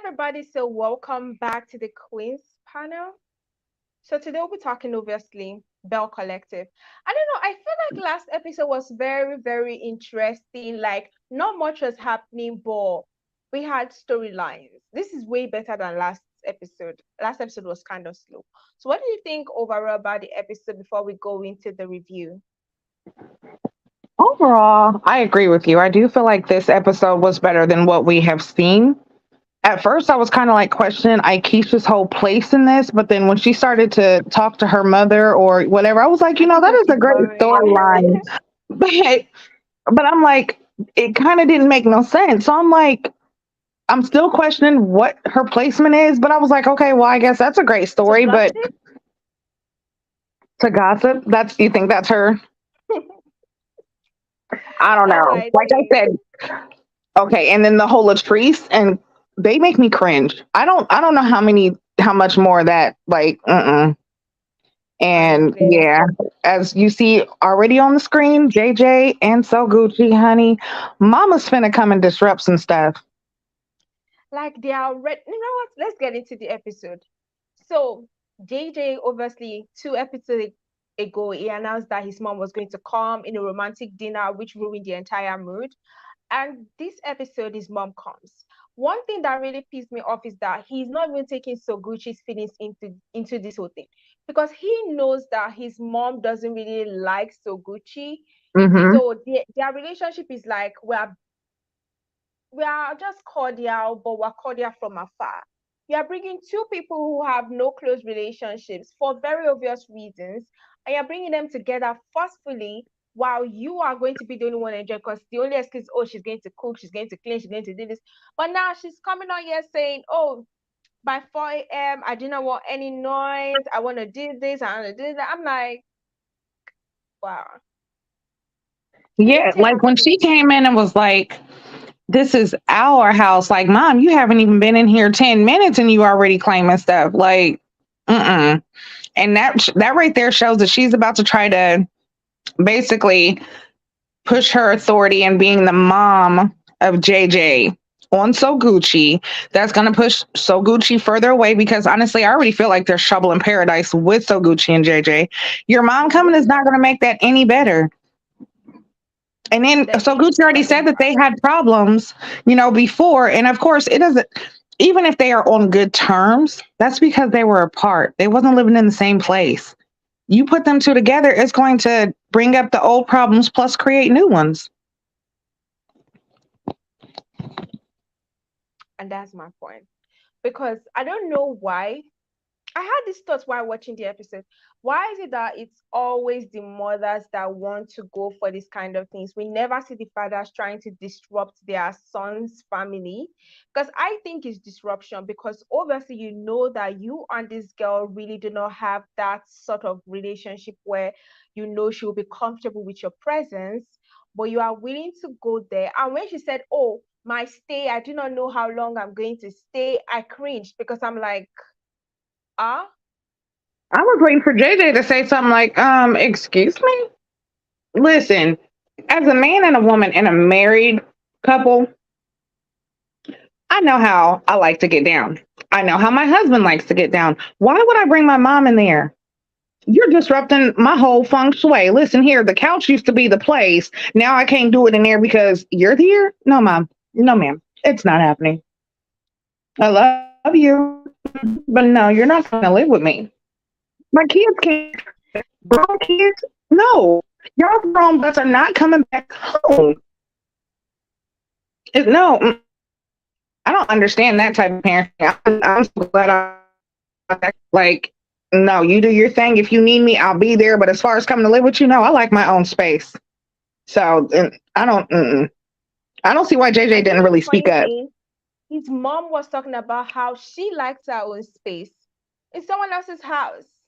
everybody. So, welcome back to the Queen's panel. So, today we'll be talking obviously Bell Collective. I don't know, I feel like last episode was very, very interesting. Like, not much was happening, but we had storylines. This is way better than last episode. Last episode was kind of slow. So, what do you think overall about the episode before we go into the review? Overall, I agree with you. I do feel like this episode was better than what we have seen. At first, I was kind of like questioning Aikisha's whole place in this, but then when she started to talk to her mother or whatever, I was like, that is a It's great boring. storyline. But but I'm like, it kind of didn't make no sense. So I'm like, I'm still questioning what her placement is, but I was like, okay, well, I guess that's a great To story. But gossip? to gossip, that's you think that's her? I don't That's what know. I Like I think. said, okay, and then the whole Latrice and they make me cringe. I don't know how much more of that and Honestly. yeah, as you see already on the screen, JJ and So Gucci, honey, Mama's finna come and disrupt some stuff. Like they are you know what? Let's get into the episode. So JJ obviously 2 episodes ago he announced that his mom was going to come in a romantic dinner, which ruined the entire mood. And this episode, his mom comes. One thing that really pissed me off is that he's not even taking Soguchi's feelings into this whole thing because he knows that his mom doesn't really like Soguchi. Mm-hmm. So their relationship is like we are just cordial, but we're cordial from afar. You are bringing two people who have no close relationships for very obvious reasons, and you're bringing them together forcefully while you are going to be the only one enjoying because the only excuse, oh, she's going to cook, she's going to clean, she's going to do this. But now she's coming on here saying, oh, by 4 a.m., I do not want any noise. I want to do this, I want to do that. I'm like, wow. Can you Yeah, take like when she peace? came in and was like, "This is our house." Like, Mom, you haven't even been in here 10 minutes and you already claiming stuff. Like, and that right there shows that she's about to try to basically push her authority and being the mom of JJ on Soguchi. That's going to push Soguchi further away because honestly, I already feel like there's trouble in paradise with Soguchi and JJ. Your mom coming is Mm-hmm. not going to make that any better. And then Definitely Soguchi already not said any that they better. had problems, before. And of course, it doesn't, even if they are on good terms, that's because they were apart. They wasn't living in the same place. You put them two together, it's going to bring up the old problems plus create new ones. And that's my point. Because I don't know why. I had this thought while watching the episode. Why is it that it's always the mothers that want to go for this kind of things? We never see the fathers trying to disrupt their son's family. Because I think it's disruption because obviously you know that you and this girl really do not have that sort of relationship where you know she will be comfortable with your presence, but you are willing to go there. And when she said, oh, my stay, I do not know how long I'm going to stay, I cringed because I'm like, ah, I was waiting for JJ to say something like, excuse me? Listen, as a man and a woman and a married couple, I know how I like to get down. I know how my husband likes to get down. Why would I bring my mom in there? You're disrupting my whole feng shui. Listen here, the couch used to be the place. Now I can't do it in there because you're here? No, mom. No, ma'am. It's not happening. I love you, but no, you're not going to live with me. My kids can't. Grown kids? No. Y'all grown butts are not coming back home. No, I don't understand that type of parenting. I'm so glad like, no, you do your thing. If you need me, I'll be there. But as far as coming to live with you, no, I like my own space. So and I don't see why JJ and you didn't know the really speak funny up. thing? His mom was talking about how she likes her own space in someone else's house.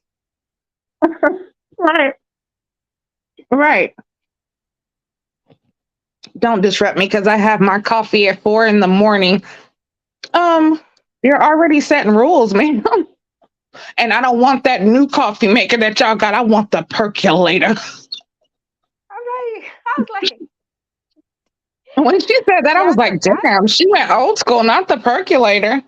Right, right. Don't disrupt me because I have my coffee at 4 in the morning. Um, you're already setting rules, man. And I don't want that new coffee maker that y'all got. I want the percolator. I was like, When she said that, I was yeah, like, that's damn, she went old school, not the percolator.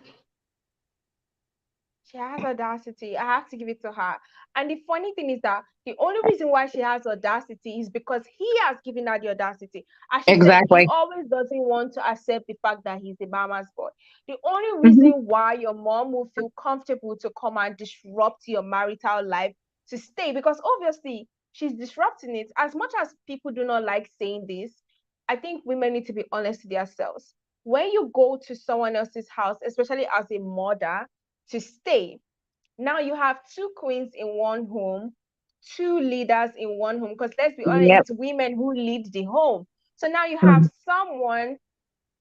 She has audacity. I have to give it to her. And the funny thing is that the only reason why she has audacity is because he has given her the audacity. As she said, he Exactly. always doesn't want to accept the fact that he's a mama's boy. The only Hmm. reason why your mom will feel comfortable to come and disrupt your marital life to stay, because obviously she's disrupting it. As much as people do not like saying this, I think women need to be honest with themselves. When you go to someone else's house, especially as a mother, to stay. Now you have two queens in one home, two leaders in one home. Because let's be honest, Yep. it's women who lead the home. So now you have Mhm. someone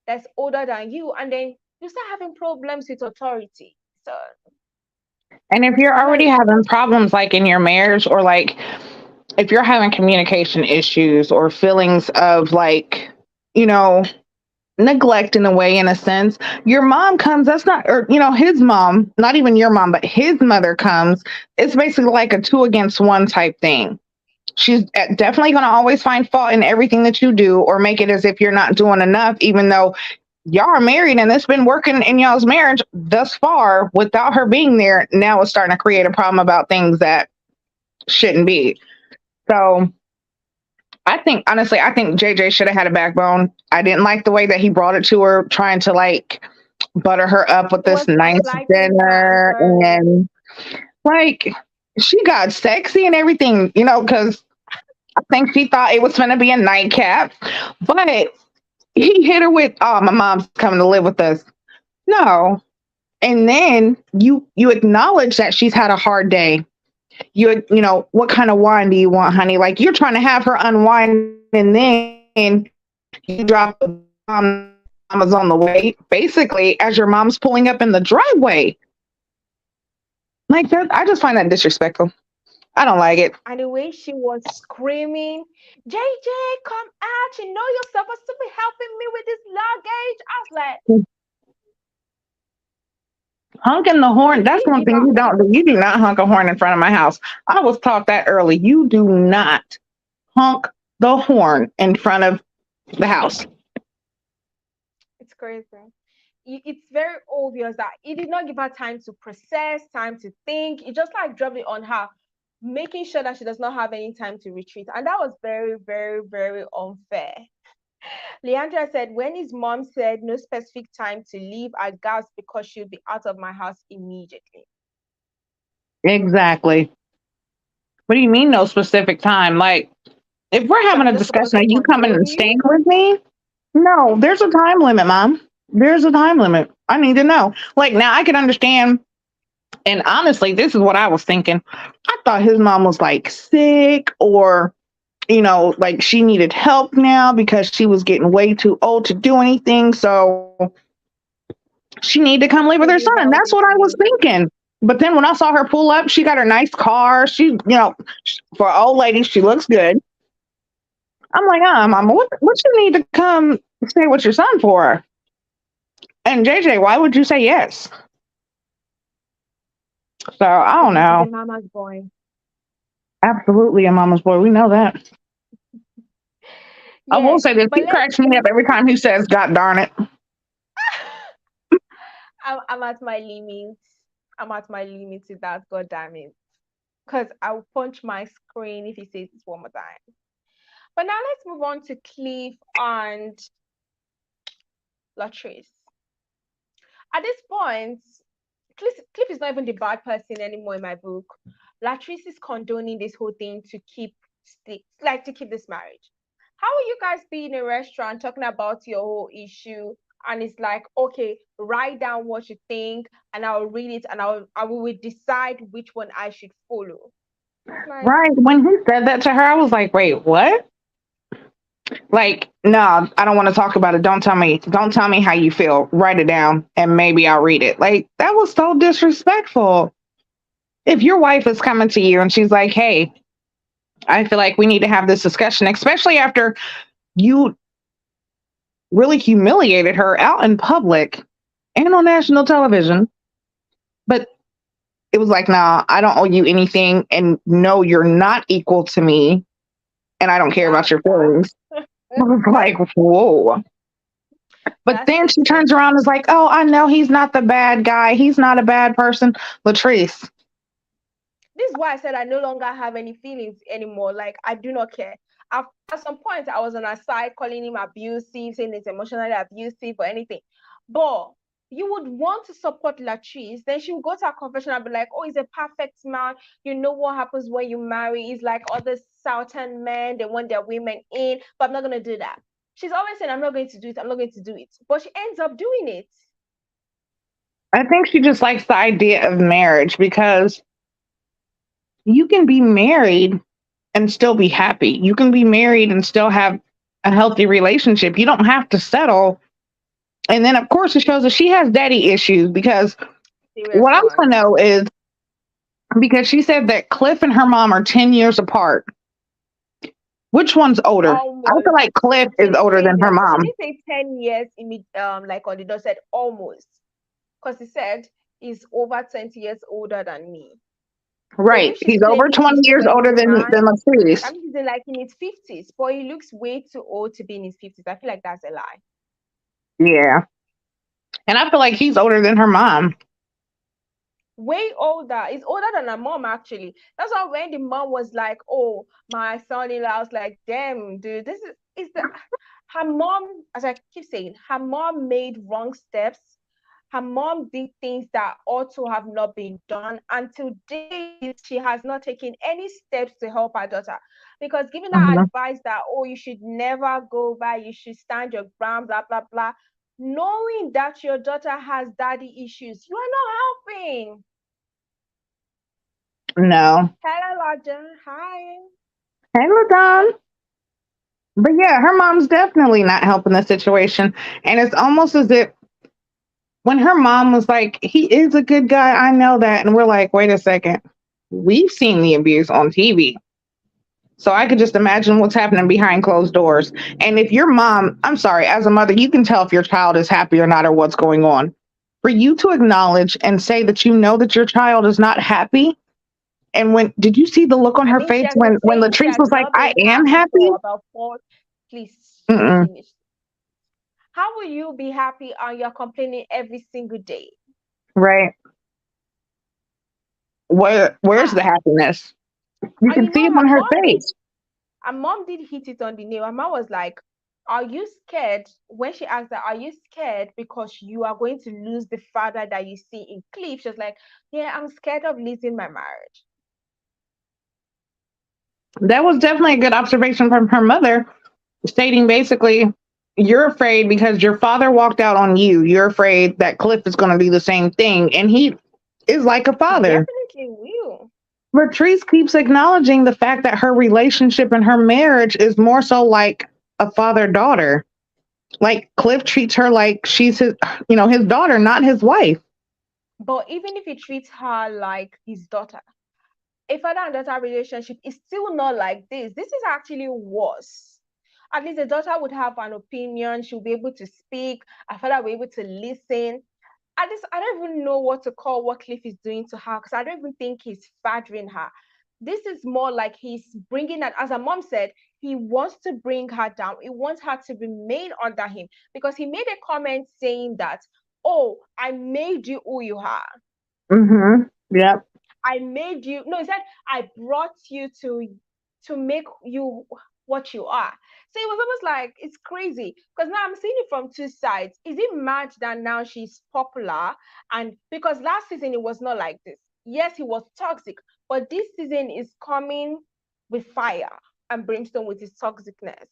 that's older than you, and then you start having problems with authority. So And if you're it's not already a having problems like in your marriage, or like if you're having communication issues or feelings of like, you know, neglect in a way, in a sense, your mom comes, that's not, or, his mom, not even your mom, but his mother comes, it's basically like a two against one type thing. She's definitely going to always find fault in everything that you do or make it as if you're not doing enough, even though y'all are married and it's been working in y'all's marriage thus far without her being there. Now it's starting to create a problem about things that shouldn't be. So I think, honestly, I think JJ should have had a backbone. I didn't like the way that he brought it to her, trying to like butter her up with it this was nice gaslighting her as dinner. well. And like, she got sexy and everything, because I think she thought it was going to be a nightcap. But he hit her with, "Oh, my mom's coming to live with us." No. And then you acknowledge that she's had a hard day. What kind of wine do you want, honey? Like, you're trying to have her unwind, and then you drop the bomb that mama's on the way, basically, as your mom's pulling up in the driveway. Like that, I just find that disrespectful. I don't like it. And the way she was screaming, JJ, come out. You know you're supposed to be helping me with this luggage. I was like, Honking the so horn, did that's he one give thing her you don't do. You do not honk a horn in front of my house. I was taught that early. You do not honk the horn in front of the house. it's crazy. It's very obvious that he did not give her time to process, time to think. He just like dropped it on her, making sure that she does not have any time to retreat. And that was very, very, very unfair. Leandra said, when his mom said no specific time to leave, I gasped because she'll be out of my house immediately. Exactly. What do you mean, no specific time? Like, if we're So having I'm a just supposed discussion to and you coming control and you? staying with me, no, there's a time limit, mom. There's a time limit. I need to know. Like, now I can understand. And honestly, this is what I was thinking. I thought his mom was like sick, or, like she needed help now because she was getting way too old to do anything. So she needed to come live with her son. Maybe That's help what is I was needed. thinking. But then when I saw her pull up, she got her nice car. For an old lady, she looks good. I'm like, mama, Right. what you need to come stay with your son for? And JJ, why would you say yes? So I don't Because he's know. a mama's boy. Absolutely a mama's boy. We know that. I will Yeah. say this. But He let's cracks me up every time he says, "God darn it." I'm at my limit. I'm at my limit with that, god damn it. Because I'll punch my screen if he says this one more time. But now let's move on to Cliff and Latrice. At this point, Cliff is not even the bad person anymore in my book. Latrice is condoning this whole thing to to keep this marriage. How will you guys be in a restaurant talking about your whole issue, and it's like, okay, write down what you think and I'll read it and I will decide which one I should follow. It's like, Right. When he said that to her, I was like, "Wait, what?" Like, no, I don't want to talk about it. Don't tell me. Don't tell me how you feel. Write it down and maybe I'll read it. Like, that was so disrespectful. If your wife is coming to you and she's like, "Hey, I feel like we need to have this discussion," especially after you really humiliated her out in public and on national television. But it was like, nah, I don't owe you anything. And no, you're not equal to me. And I don't care about that your part. feelings. I was like, whoa. But That's then the she thing. turns around and is like, oh, I know he's not the bad guy. He's not a bad person. Latrice. This is why I said I no longer have any feelings anymore. Like I do not care. At some point, I was on her side, calling him abusive, saying it's emotionally abusive or anything. But you would want to support Latrice, then she would go to her confession and be like, "Oh, he's a perfect man. You know what happens when you marry? He's like other Southern men. They want their women in, but I'm not gonna do that." She's always saying, "I'm not going to do it. I'm not going to do it," but she ends up doing it. I think she just likes the idea of marriage because you can be married and still be happy. You can be married and still have a healthy relationship. You don't have to settle. And then, of course, it shows that she has daddy issues because what Serious I want to ones. know is because she said that Cliff and her mom are 10 years apart. Which one's older? I feel Almost. like Cliff She is didn't older say than her that. She mom. didn't say 10 years like on the dot. Said almost, because he said he's over 20 years older than me. So Right. if she's He's over claiming 20 he's years older than 29, Latrice. that means he's in like in his 50s. But he looks way too old to be in his 50s. I feel like that's a lie. Yeah. And I feel like he's older than her mom. Way older. He's older than her mom, actually. That's why when the mom was like, "Oh, my son-in-law," I was like, "Damn, dude, this is the her mom." As I keep saying, her mom made wrong steps. Her mom did things that ought to have not been done, and today she has not taken any steps to help her daughter. Because giving her Mhm. advice that, "Oh, you should never go by, you should stand your ground," blah blah blah, knowing that your daughter has daddy issues, you are not helping. No. Hello, Roger. Hi. Hey, LaDon. But yeah, her mom's definitely not helping the situation. And it's almost as if when her mom was like, he is a good guy, I know that. And we're like, wait a second. We've seen the abuse on TV. So I could just imagine what's happening behind closed doors. And if your mom, I'm sorry, as a mother, you can tell if your child is happy or not or what's going on. For you to acknowledge and say that you know that your child is not happy. And when did you see the look on I her mean, she face has been when saying she Latrice has was like, not I been am happy happy? for about four. Please let me Mm-mm. finish. How will you be happy and you're complaining every single day? Right. Where's the How? happiness? You And can you see know, it on her face. her mom did hit it on the nail. Her mom was like, "Are you scared?" When she asked her, "Are you scared because you are going to lose the father that you see in Cliff?" She was like, "Yeah, I'm scared of losing my marriage." That was definitely a good observation from her mother, stating basically, you're afraid because your father walked out on you. You're afraid that Cliff is going to do the same thing. And he is like a He father. definitely will. Latrice keeps acknowledging the fact that her relationship and her marriage is more so like a father daughter. Like Cliff treats her like she's his daughter, not his wife. But even if he treats her like his daughter, a father and daughter relationship is still not like this. This is actually worse. At least the daughter would have an opinion. She'll be able to speak. Her father will be able to listen. At least I don't even know what to call what Cliff is doing to her because I don't even think he's fathering her. This is more like he's bringing her, as her mom said, he wants to bring her down. He wants her to remain under him because he made a comment saying that, "Oh, I made you who you are. Mm-hmm. Yep. I made you." No, he said, "I brought you to make you what you are." So it was almost like it's crazy because now I'm seeing it from two sides. Is it mad that now she's popular? And because last season it was not like this. Yes, he was toxic, but this season is coming with fire and brimstone with his toxicness.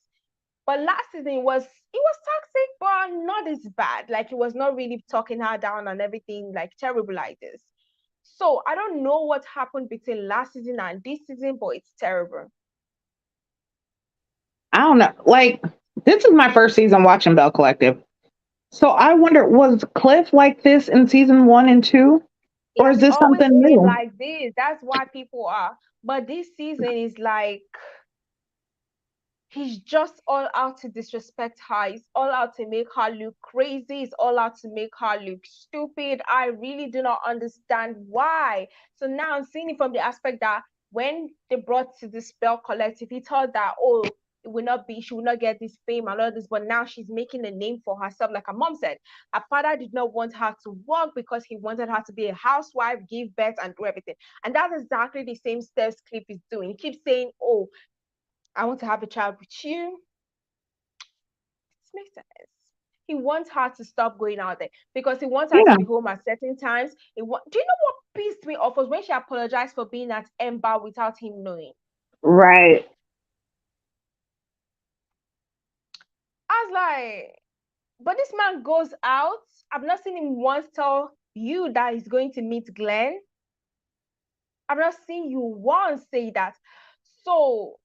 But last season it was toxic, but not as bad. Like it was not really talking her down and everything like terrible like this. So I don't know what happened between last season and this season, but it's terrible. I don't know. Like, this is my first season watching Bell Collective. So I wonder, was Cliff like this in season 1 and 2? It Or has is this always something been new? like this. That's why people are. But this season is like he's just all out to disrespect her. He's all out to make her look crazy. He's all out to make her look stupid. I really do not understand why. So now I'm seeing it from the aspect that when they brought to the spell collective, he thought that, oh, it will not be, she will not get this fame and all this, but now she's making a name for herself. Like her mom said, her father did not want her to work because he wanted her to be a housewife, give birth, and do everything. And that's exactly the same steps Cliff is doing. He keeps saying, oh, I want to have a child with you. This makes sense. He wants her to stop going out there because he wants her to Yeah. be home at certain times. Do you know what pissed me off was when she apologized for being at Ember without him knowing? Right. I was like, but this man goes out. I've not seen him once tell you that he's going to meet Glenn. I've not seen you once say that. So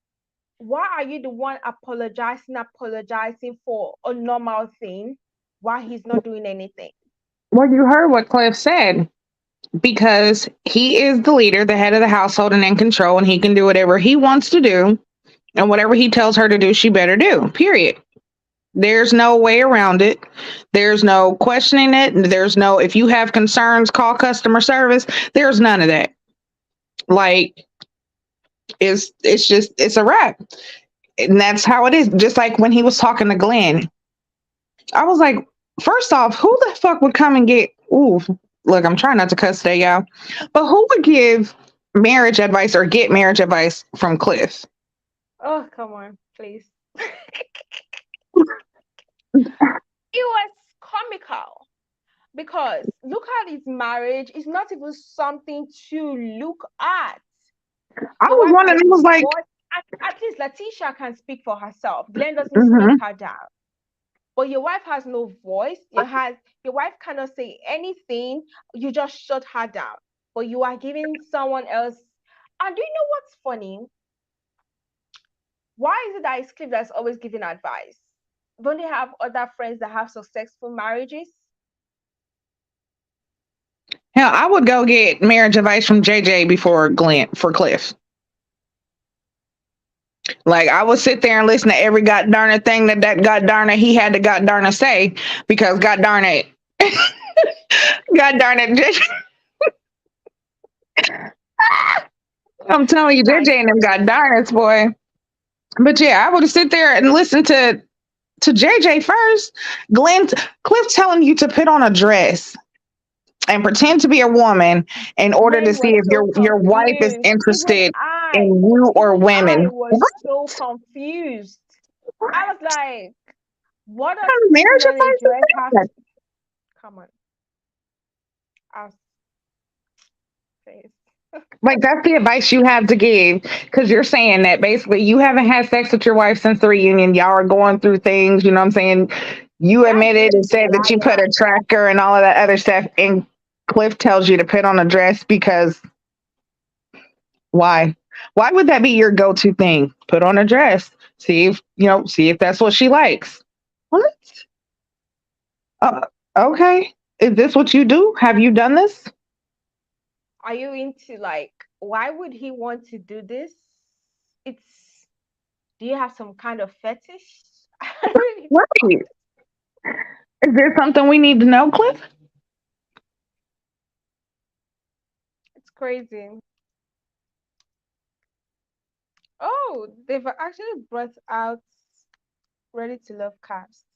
why are you the one apologizing for a normal thing while he's not doing anything? Well, you heard what Cliff said. Because he is the leader, the head of the household, and in control, and he can do whatever he wants to do. And whatever he tells her to do, she better do. Period. There's no way around it. There's no questioning it. There's no, if you have concerns, call customer service. There's none of that. Like, it's just, it's a wrap. And that's how it is. Just like when he was talking to Glenn, I was like, first off, who the fuck would come and get, ooh, look, I'm trying not to cuss today, y'all, but who would give marriage advice or get marriage advice from Cliff? Oh, come on, please. It was comical because look at his marriage. It's not even something to look at. I Your was wife wondering, has it no was like, voice. At least Letitia can speak for herself. Glenn doesn't speak mhm. her down. But your wife has no voice. Your wife cannot say anything. You just shut her down. But you are giving someone else. And do you know what's funny? Why is it that it's Cliff that's always giving advice? Don't they have other friends that have successful marriages? Hell, I would go get marriage advice from JJ before Glenn for Cliff. Like, I would sit there and listen to every god darn it thing that god darn it he had to god darn it say, because god darn it, god darn it, JJ, I'm telling you, Nice. JJ and them god darn it, boy. But yeah, I would sit there and listen to JJ first. Cliff telling you to put on a dress and pretend to be a woman in order to Glenn see was if so your wife is confused. interested in you or Even I women. was What so confused. kind I was like, what does of putting marriage on a advice is dress have that? to come on? I'll say Like, that's the advice you have to give, because you're saying that basically you haven't had sex with your wife since the reunion. Y'all are going through things, you know what I'm saying? You that admitted and Glenn is a said that you put liar. a tracker and all of that other stuff, and Cliff tells you to put on a dress because why? Why would that be your go-to thing? Put on a dress. See if that's what she likes. What? Uh, okay. Is this what you do? Have you done this? Are you into like why would he want to do this? It's do you have some kind of fetish? I really don't know. Right. Is there something we need to know, Cliff? It's crazy. Oh, they've actually brought out Ready to Love cast.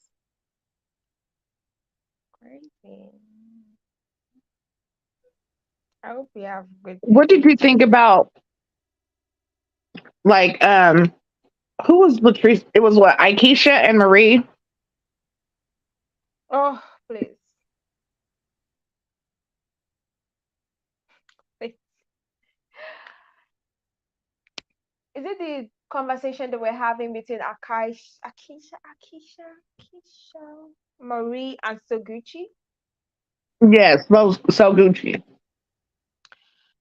Crazy. I hope we have good What did you things. think about, like, who was Latrice? It was what, Aikisha and Marie? Oh, please. Wait. Is it the conversation that we're having between Akisha, Marie, and Soguchi? Yes, those so Gucci.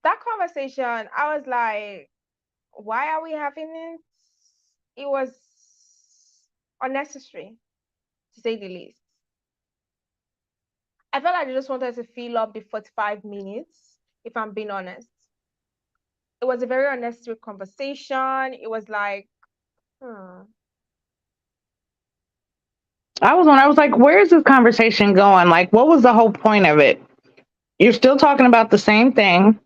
That conversation, I was like, why are we having it? It was unnecessary, to say the least. I felt like I just wanted to fill up the 45 minutes, if I'm being honest. It was a very unnecessary conversation. It was like, hmm. I was like, where is this conversation going? Like, what was the whole point of it? You're still talking about the same thing.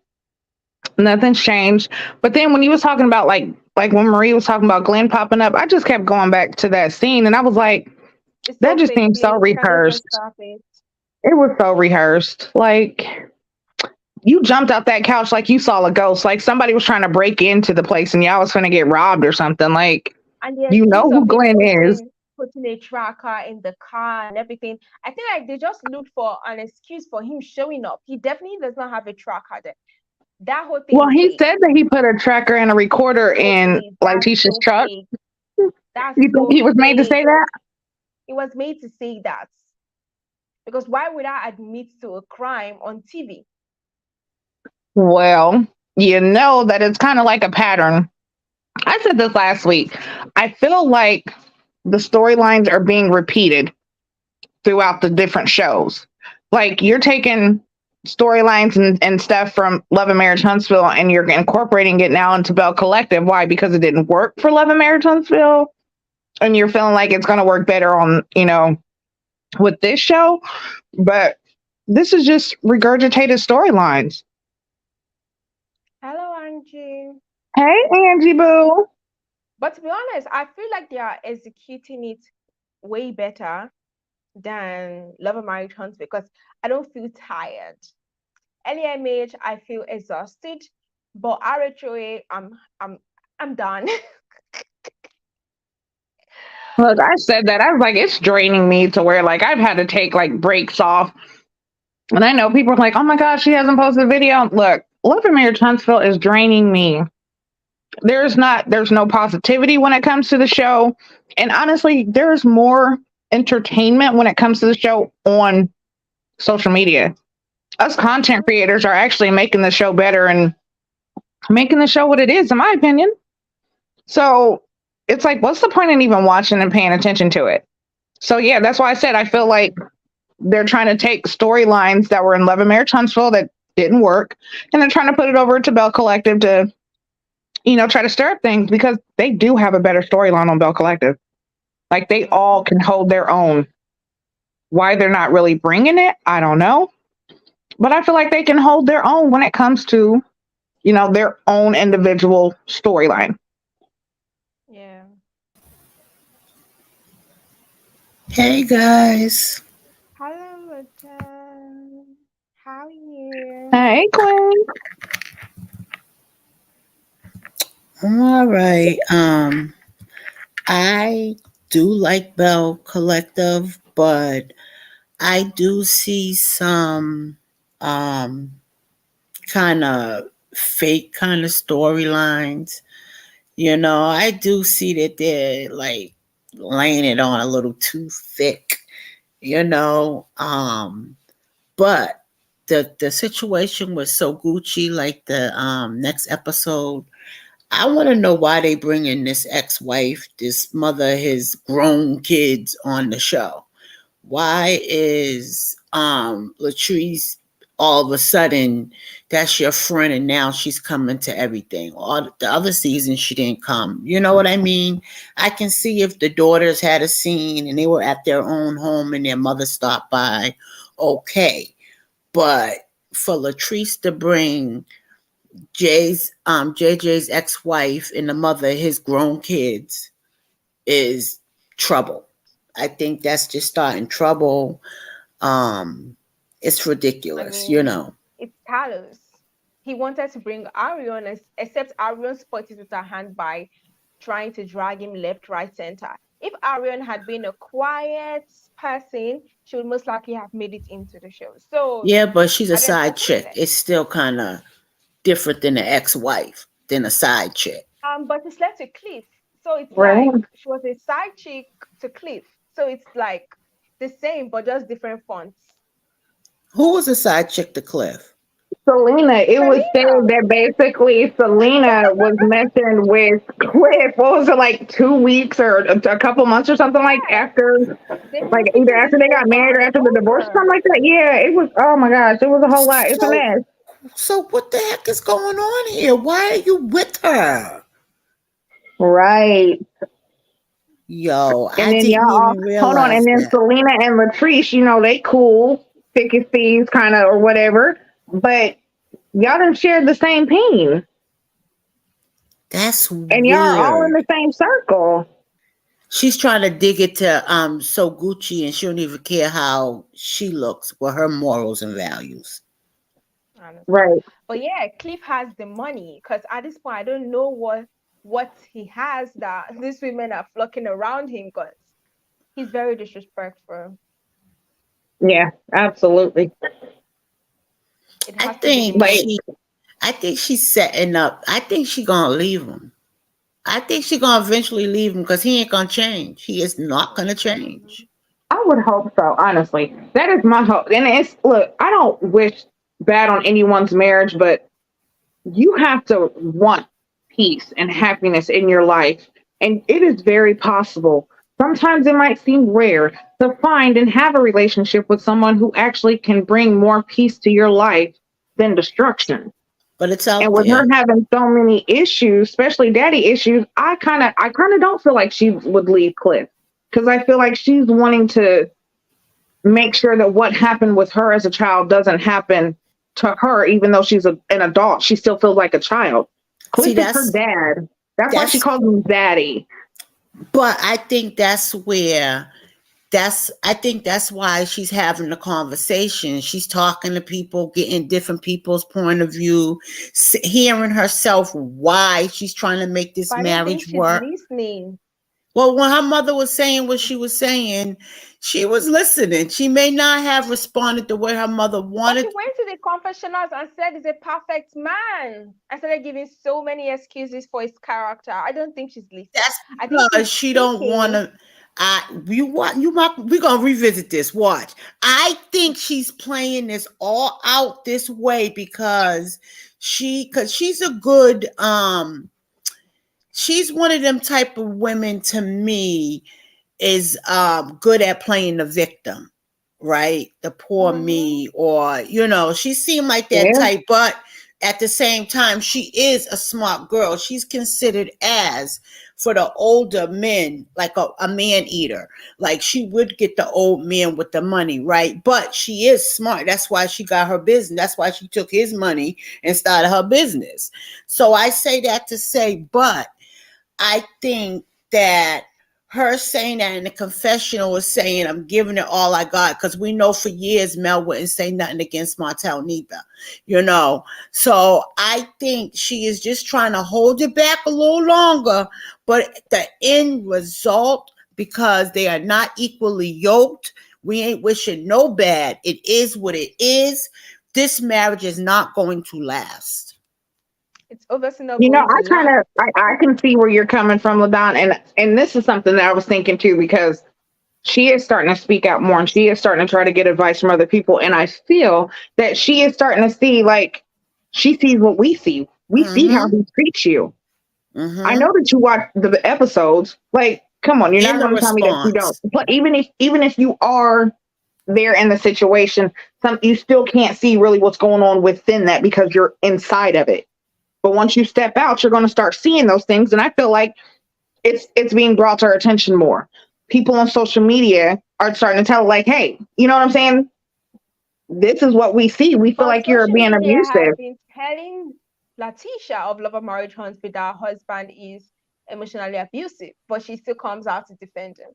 Nothing's changed. But then when you was talking about, like, like when Marie was talking about Glenn popping up, I just kept going back to that scene and I was like, It's that so just fake, seems so please. Can we just rehearsed. stop it? It was so rehearsed. Like you jumped out that couch like you saw a ghost, like somebody was trying to break into the place and y'all was gonna get robbed or something. Like And the you know excuse who of him Glenn is. putting a tracker in the car and everything. I think like they just looked for an excuse for him showing up. He definitely does not have a tracker there. That whole thing Well, is he fake. said that he put a tracker and a recorder Oh in please, that's Letitia's so truck. fake. That's You think so he was made to fake. say that? It was made to say that. Because why would I admit to a crime on TV? Well, you know that it's kind of like a pattern. I said this last week. I feel like the storylines are being repeated throughout the different shows. Like you're taking storylines and stuff from Love and Marriage Huntsville and you're incorporating it now into Bell Collective. Why? Because it didn't work for Love and Marriage Huntsville. And you're feeling like it's going to work better on, with this show. But this is just regurgitated storylines. Hello, Angie. Hey, Angie Boo. But to be honest, I feel like they are executing it way better than Love and Marriage Hunts because I don't feel tired. LMH, I feel exhausted, but RHOA, I'm done. Look, I said that. I was like, it's draining me to where like I've had to take like breaks off. And I know people are like, oh my gosh, she hasn't posted a video. Look, Love and Marriage Huntsville is draining me. There's no positivity when it comes to the show. And honestly, there's more entertainment when it comes to the show on social media. Us content Mhm. creators are actually making the show better and making the show what it is, in my opinion. So it's like, what's the point in even watching and paying attention to it? So yeah, that's why I said I feel like they're trying to take storylines that were in Love and Marriage Huntsville that didn't work, and they're trying to put it over to Bell Collective to, try to stir up things because they do have a better storyline on Bell Collective. Like they all can Mhm. hold their own. Why they're not really bringing it, I don't know. But I feel like they can hold their own when it comes to, their own individual storyline. Yeah. Hey guys, Hello, Roger. How are you? Hey, Queen. I'm all right. I do like Bell Collective, but I do see some um kind of fake kind of storylines. I do see that they're like laying it on a little too thick. You know, but the situation was so Gucci. Like the next episode, I want to know why they bring in this ex-wife, this mother, his grown kids on the show. Why is Latrice all of a sudden that's your friend and now she's coming to everything? All the other seasons she didn't come. You know what I mean? I can see if the daughters had a scene and they were at their own home and their mother stopped by, okay. But for Latrice to bring JJ's ex-wife and the mother, his grown kids, is trouble. I think that's just starting trouble. Um, it's I ridiculous. mean, it's Carlos. He wanted to bring Arion, except Arion spotted with her hand by trying to drag him left, right, center. If Arion had been a quiet person, she would most likely have made it into the show. So Yeah, but she's a I don't side understand chick. that. It's still kind of different than an ex-wife than a side chick. But it's left to Cliff. So it's like Right. she was a side chick to Cliff. So it's like the same, but just different fonts. Who was a side chick to Cliff? Selena, it was said Selena. that basically Selena was mentioned with Cliff. What was it like 2 weeks or a couple months or something like Yes. after, They've been like either repeating after this they got over married or and after the divorce or something over. like that? Yeah, it was. Oh my gosh, it was a whole lot. It's a So, mess. so what the heck is going on here? Why are you with her? Right. Yo, And I then didn't y'all, even hold on. And realize then that. Selena and Latrice, they cool, thick as thieves, kind of, or whatever. But y'all done shared the same pain. That's And y'all are all in weird. the same circle. She's trying to dig it to so Gucci, and she don't even care how she looks with her morals and values. honestly. Right. But yeah, Cliff has the money because at this point I don't know what he has that these women are flocking around him because he's very disrespectful. Yeah, absolutely. It I has to be the think Like, money. she I think she's setting up. I think she gonna leave him. I think she gonna eventually leave him because he ain't gonna change. He is not gonna Mhm. change. I would hope so, honestly. That is my hope. And it's, look, I don't wish bad on anyone's marriage, but you have to want peace and happiness in your life. And it is very possible. Sometimes it might seem rare to find and have a relationship with someone who actually can bring more peace to your life than destruction. But it's And out with her there. having so many issues, especially daddy issues, I kind of don't feel like she would leave Cliff because I feel like she's wanting to make sure that what happened with her as a child doesn't happen to her, even though she's an adult. She still feels like a child. See, Cliff is her dad. That's why she that's calls him daddy. but I think that's where I think that's why she's having the conversation. She's talking to people, getting different people's point of view, hearing herself why she's trying to make this But I don't think marriage she's work. listening. Well, when her mother was saying what she was saying, she was listening. She may not have responded the way her mother But she wanted. went to the confessionals and said he's a perfect man. I started giving so many excuses for his character. I don't think she's listening. That's I think because she's she don't want speaking. to. You what? You might. We're gonna revisit this. Watch. I think she's playing this all out this way because because she's a good she's one of them type of women to me is good at playing the victim, right? The poor Hmm. me, or she seemed like that Yeah, type, but at the same time, she is a smart girl. She's considered as for the older men, like a man eater. Like she would get the old men with the money, right? But she is smart. That's why she got her business. That's why she took his money and started her business. So I say that to say, but I think that her saying that in the confessional was saying, I'm giving it all I got. Because we know for years Mel wouldn't say nothing against Martell neither, you know. So I think she is just trying to hold it back a little longer. But the end result, because they are not equally yoked, we ain't wishing no bad. It is what it is. This marriage is not going to last. It's obviously not you know, going to I kind last. of I can see where you're coming from, Ladon, and this is something that I was thinking too because she is starting to speak out more and she is starting to try to get advice from other people, and I feel that she is starting to see like she sees what we see. We see how Mm-hmm. he treats you. I know Mm-hmm. that you watch the episodes. Like, come on, you're In not the going to tell me that you don't. response. But even if you are there in the situation, you still can't see really what's going on within that because you're inside of it. But once you step out, you're going to start seeing those things, and I feel like it's being brought to our attention more. People on social media are starting to tell, like, hey, you know what I'm saying? This is what we see. We feel But like you're social being media has abusive. been telling Latisha of Love of Marriage Hunts that her husband is emotionally abusive, but she still comes out to defend him.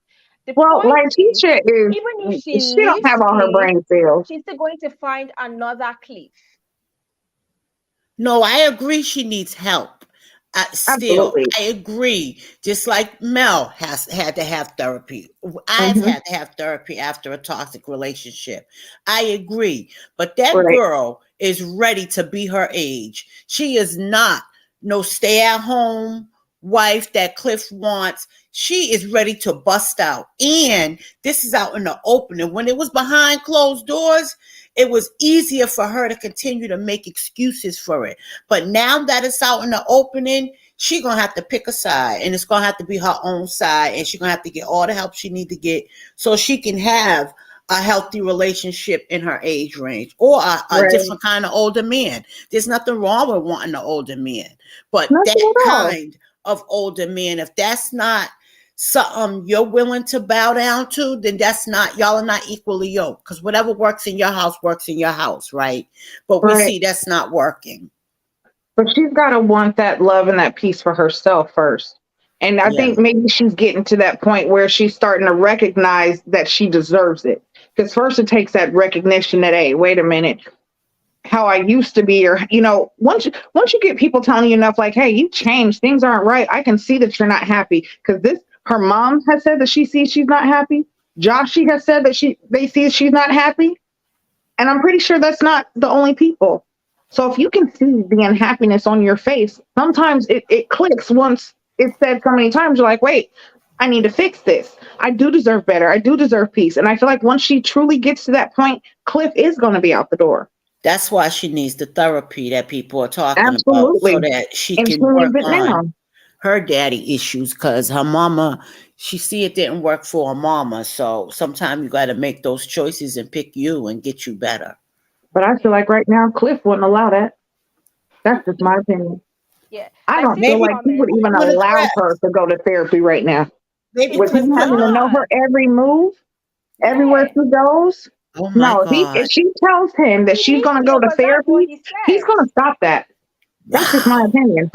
The Well, point like is, teacher even if she she don't leaves have all her Cliff, brain cells. she's still going to find another Cliff. No, I agree she needs help. Still, Absolutely. I agree. Just like Mel has had to have therapy. I've Hmm. had to have therapy after a toxic relationship. I agree. But that Right. girl is ready to be her age. She is not no stay at home wife that Cliff wants. She is ready to bust out. And this is out in the open. And when it was behind closed doors, it was easier for her to continue to make excuses for it. But now that it's out in the opening, she gonna have to pick a side, and it's gonna have to be her own side, and she's gonna have to get all the help she need to get so she can have a healthy relationship in her age range or a Right. different kind of older man. There's nothing wrong with wanting an older man, but Nothing that at all. kind of older man, if that's not something you're willing to bow down to, then that's not, y'all are not equally yoked. Because whatever works in your house works in your house, right? But we Right. see that's not working. But she's got to want that love and that peace for herself first. And I Yeah, think maybe she's getting to that point where she's starting to recognize that she deserves it. Because first it takes that recognition that, hey, wait a minute, how I used to be, or once you get people telling you enough, like, hey, you changed, things aren't right. I can see that you're not happy. Because this, her mom has said that she sees she's not happy. Joshy has said that they see she's not happy. And I'm pretty sure that's not the only people. So if you can see the unhappiness on your face, sometimes it clicks once it's said so many times. You're like, wait, I need to fix this. I do deserve better. I do deserve peace. And I feel like once she truly gets to that point, Cliff is going to be out the door. that's why she needs the therapy that people are talking about, so Absolutely. that she And she can needs work it on now. her daddy issues. Because her mama, she see it didn't work for her mama. So sometimes you got to make those choices and pick you and get you better. But I feel Yeah. like right now, Cliff wouldn't allow that. That's just my opinion. Yeah. I I don't see this feel Maybe like he would comment. Cliff even would allow address. her to go to therapy right now. Maybe He With would Cliff him would having to know address. not. her every move, everywhere Yeah. she goes. Oh my No, if God. she tells him that He she's needs going to to go know to because that's what therapy, he he's said. going to stop that. That's just my Wow. opinion.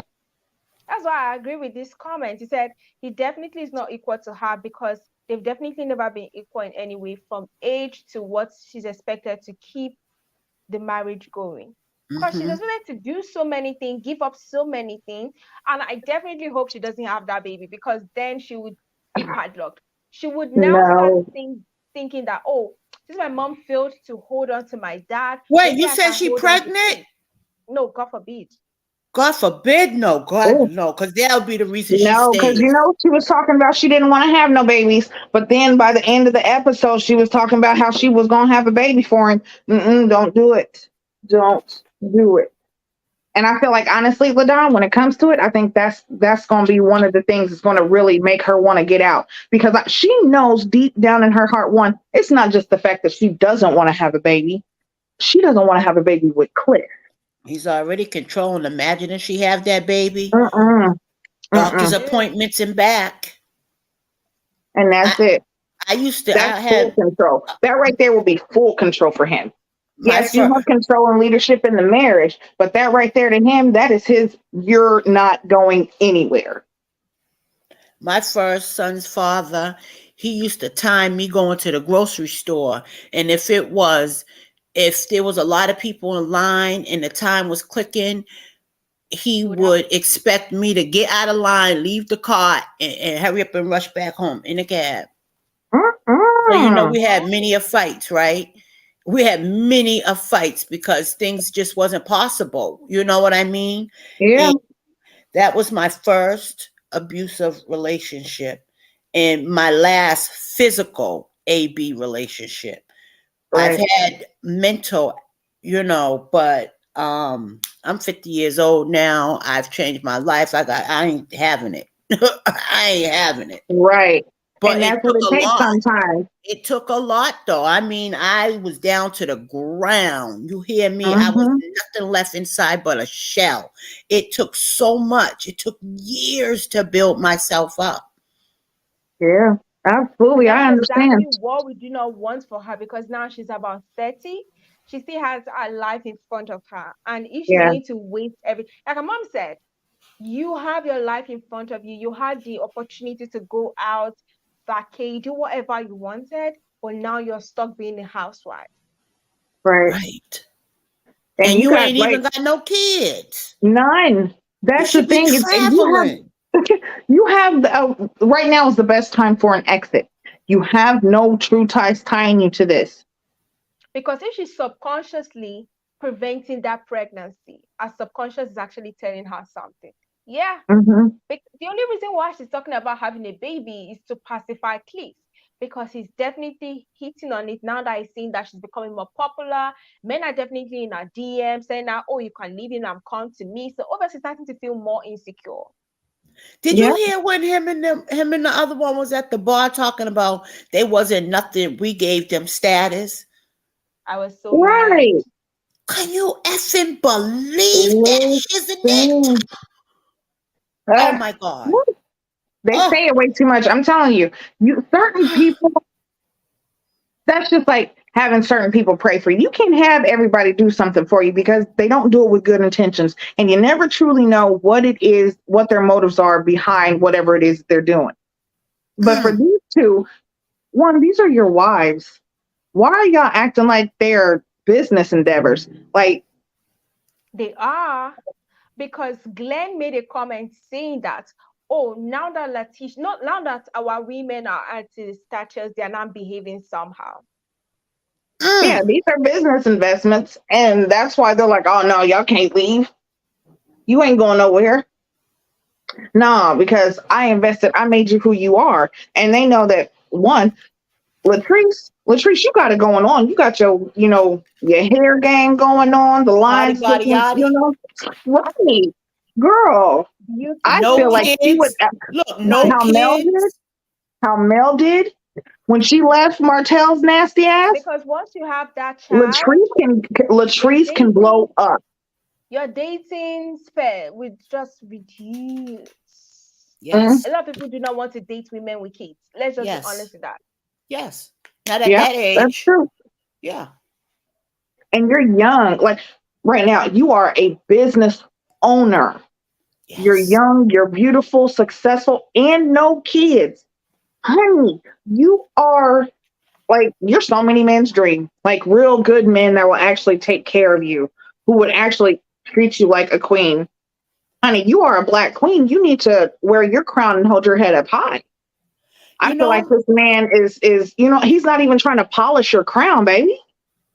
That's why I agree with this comment. He said he definitely is not equal to her because they've definitely never been equal in any way from age to what she's expected to keep the marriage going. Because she's Hmm. expected to do so many things, give up so many things. And I definitely hope she doesn't have that baby because then she would be padlocked. She would now start No. thinking that, oh, since my mom failed to hold on to my dad, Wait, maybe you I said can she hold on to pregnant? him. No, God forbid. God forbid, no. God, Oh, no. Because that'll be the reason she no, because stays. she was talking about she didn't want to have no babies. But then by the end of the episode, she was talking about how she was going to have a baby for him. Don't do it. Don't do it. And I feel like honestly, Ladon, when it comes to it, I think that's going to be one of the things that's going to really make her want to get out because she knows deep down in her heart, one, it's not just the fact that she doesn't want to have a baby. She doesn't want to have a baby with Cliff. He's already controlling. Imagine if she have that baby. Mm-mm, Doctor's mm-mm. Yeah. appointments and back. And I that's it. I used to. That's I full had control. That right there will be full control for him. my Yes, you first have control and leadership in the marriage, but that right there to him, that is his, you're not going anywhere. my first son's father. He used to time me going to the grocery store, and if there was a lot of people in line and the time was clicking, he You would have to would leave. expect me to get out of line, leave the car, and hurry up and rush back home in a cab. So Mm-mm. we had Oh, many of fights, right? We had many of fights because things just wasn't possible. You know what I mean? Yeah, And that was my first abusive relationship and my last physical AB relationship. I've right. had mental, but I'm 50 years old now. I've changed my life. I ain't having it. I ain't having it. Right. But And it that's what took it a takes lot. sometimes. It took a lot though. I mean, I was down to the ground. You hear me? I was Hmm. nothing left inside but a shell. It took so much. It took years to build myself up. Yeah, absolutely. that's I exactly understand. what we do not want for her because now she's about 30. She still has her life in front of her. And if she's Yeah, going to waste like her mom said, you have your life in front of you. You had the opportunity to go out, vacay, do whatever you wanted, but now you're stuck being a housewife. right. Right. And And you you got ain't like even got no kids. none. You That's the should be thing. traveling. You have right now is the best time for an exit. You have no true ties tying you to this. Because if she's subconsciously preventing that pregnancy, her subconscious is actually telling her something. Yeah. Hmm. The only reason why she's talking about having a baby is to pacify Cliff because he's definitely hitting on it now that he's seeing that she's becoming more popular. Men are definitely in her DM saying that, oh, you can leave him and come to me. So obviously starting to feel more insecure. Did Yeah, you hear when him and the other one was at the bar talking about they wasn't nothing? We gave them status. I was so mad. right. Can you effing believe that shiznit? Listen. Oh Uh, my God. they say Oh, it way too much. I'm telling you, certain people, that's just like having certain people pray for you. You can't have everybody do something for you because they don't do it with good intentions. And you never truly know what it is, what their motives are behind whatever it is they're doing. But for Mm. these two, one, these are your wives. Why are y'all acting like they're business endeavors? Like, They are, because Glenn made a comment saying that, oh, now that Latrice, not now that our women are at the status, they are not behaving somehow. yeah, Mm. these are business investments. And that's why they're like, oh, no, y'all can't leave. You ain't going nowhere. No, because I invested, I made you who you are. And they know that one, Latrice, you got it going on. You got your, your hair game going on, the Body, lines body, looking, yaddy. right. Girl, I No feel Beautiful. like she would, kids. Look, no Like, how Mel did, kids. how Mel did when she left Martell's nasty ass. because once you have that child, Latrice your can dating blow up. your dating sphere would just reduce. Mm, Yes. A lot of people do not want to date women with kids. Let's just be honest Yes. with that. Yes. Not at yeah, that that's age. true. Yeah. And you're young. Like right now, you are a business owner. You're Yes. young, you're beautiful, successful, and no kids. Honey, you are like, you're so many men's dream. Like real good men that will actually take care of you, who would actually treat you like a queen. Honey, you are a black queen. You need to wear your crown and hold your head up high. I You feel like know, this man is, he's not even trying to polish your crown, baby.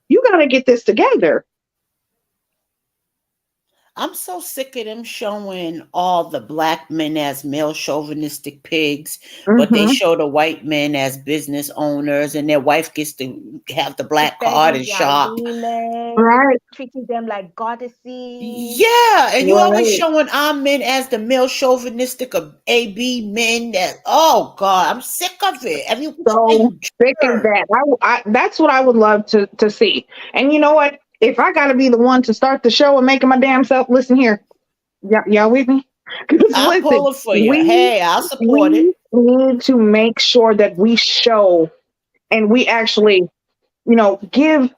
You gotta get this together. I'm so sick of them showing all the black men as male chauvinistic pigs, but they Mm-hmm. show the white men as business owners, and their wife gets to have the black card Defending and their shop. women, Right, treating them like goddesses. Yeah, and you always right. showing our men as the male chauvinistic of AB men. That, oh God, I'm sick of it. Have you So sick of turn? that. That's what I would love to see. And you know what? If I got to be the one to start the show and making my damn self, listen here, y'all with me? Because I'll listen, pull it for you. we Hey, I'll support it. we need to make sure that we show and we actually, give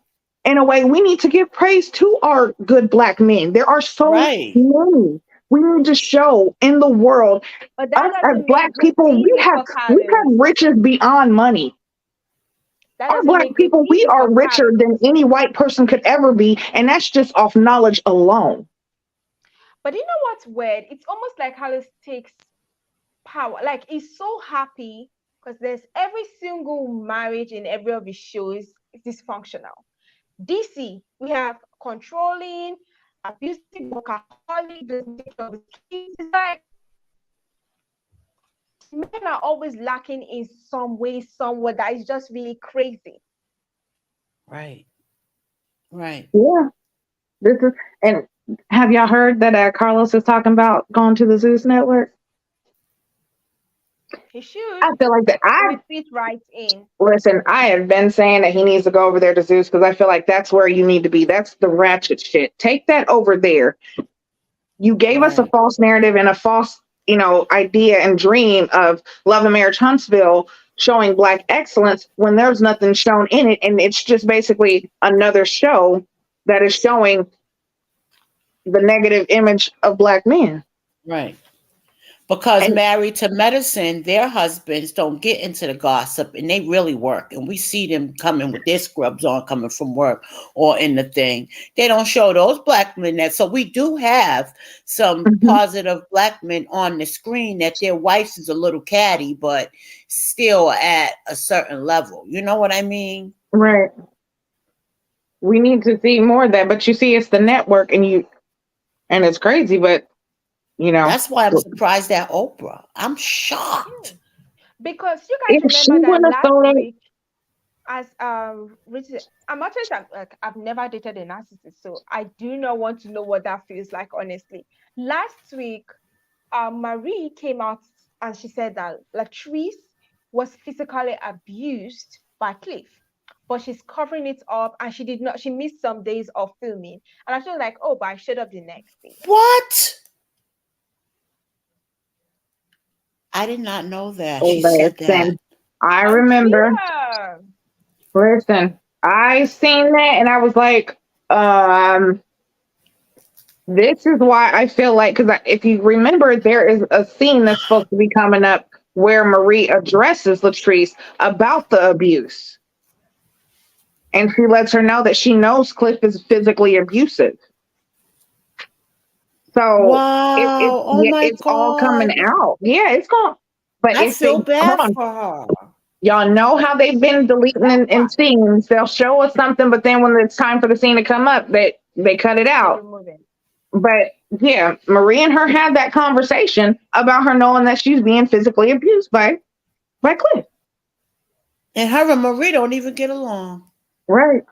in a way. We need to give praise to our good black men. There are so Right. many. We need to show in the world, But us that as doesn't black make it people, we easy have for we Carlos. have riches beyond money. That Our doesn't black make it people, we easy are for richer than Carlos. any white person could ever be, and that's just off knowledge alone. But you know what's weird? It's almost like Carlos takes power. Like he's so happy because there's every single marriage in every of his shows is dysfunctional. DC, we have controlling, abusive, workaholic, doesn't take care of his kids. It's like men are always lacking in some way, somewhere that is just really crazy. Right. Right. Yeah, this is. And have y'all heard that Carlos is talking about going to the Zeus Network? He should. I feel like that. He will fit right in. Listen. I have been saying that he needs to go over there to Zeus because I feel like that's where you need to be. That's the ratchet shit. Take that over there. You gave us a Right. false narrative and a false, idea and dream of Love and Marriage Huntsville showing black excellence when there's nothing shown in it, and it's just basically another show that is showing the negative image of black men. Right. Because And married to medicine, their husbands don't get into the gossip and they really work. And we see them coming with their scrubs on, coming from work or in the thing. They don't show those black men that. So we do have some mhm, positive black men on the screen that their wife is a little catty, but still at a certain level. You know what I mean? right, we need to see more of that. But you see, it's the network, and it's crazy, but you know, That's why I'm surprised at Oprah. I'm shocked. Yeah. Because you guys if she remember that wouldn't have last thrown it, week, as I'm not sure, like I've never dated a narcissist, so I do not want to know what that feels like, honestly. Last week, Marie came out and she said that Latrice was physically abused by Cliff, but she's covering it up and she did not, she missed some days of filming. And I feel like, oh, but I showed up the next day. What? I did not know that. oh, She said that. listen, I On remember. Twitter. Listen. I seen that and I was like, um, this is why I feel like, because if you remember, there is a scene that's supposed to be coming up where Marie addresses Latrice about the abuse. And she lets her know that she knows Cliff is physically abusive. So Wow. Oh yeah, my it's all coming God. out. Yeah, it's going. But I if they feel hold bad on, for her. y'all know how they've been deleting That's in why scenes. They'll show us something, but then when it's time for the scene to come up, they cut it they out. remove it. But yeah, Marie and her had that conversation about her knowing that she's being physically abused by Cliff. And her and Marie don't even get along. Right.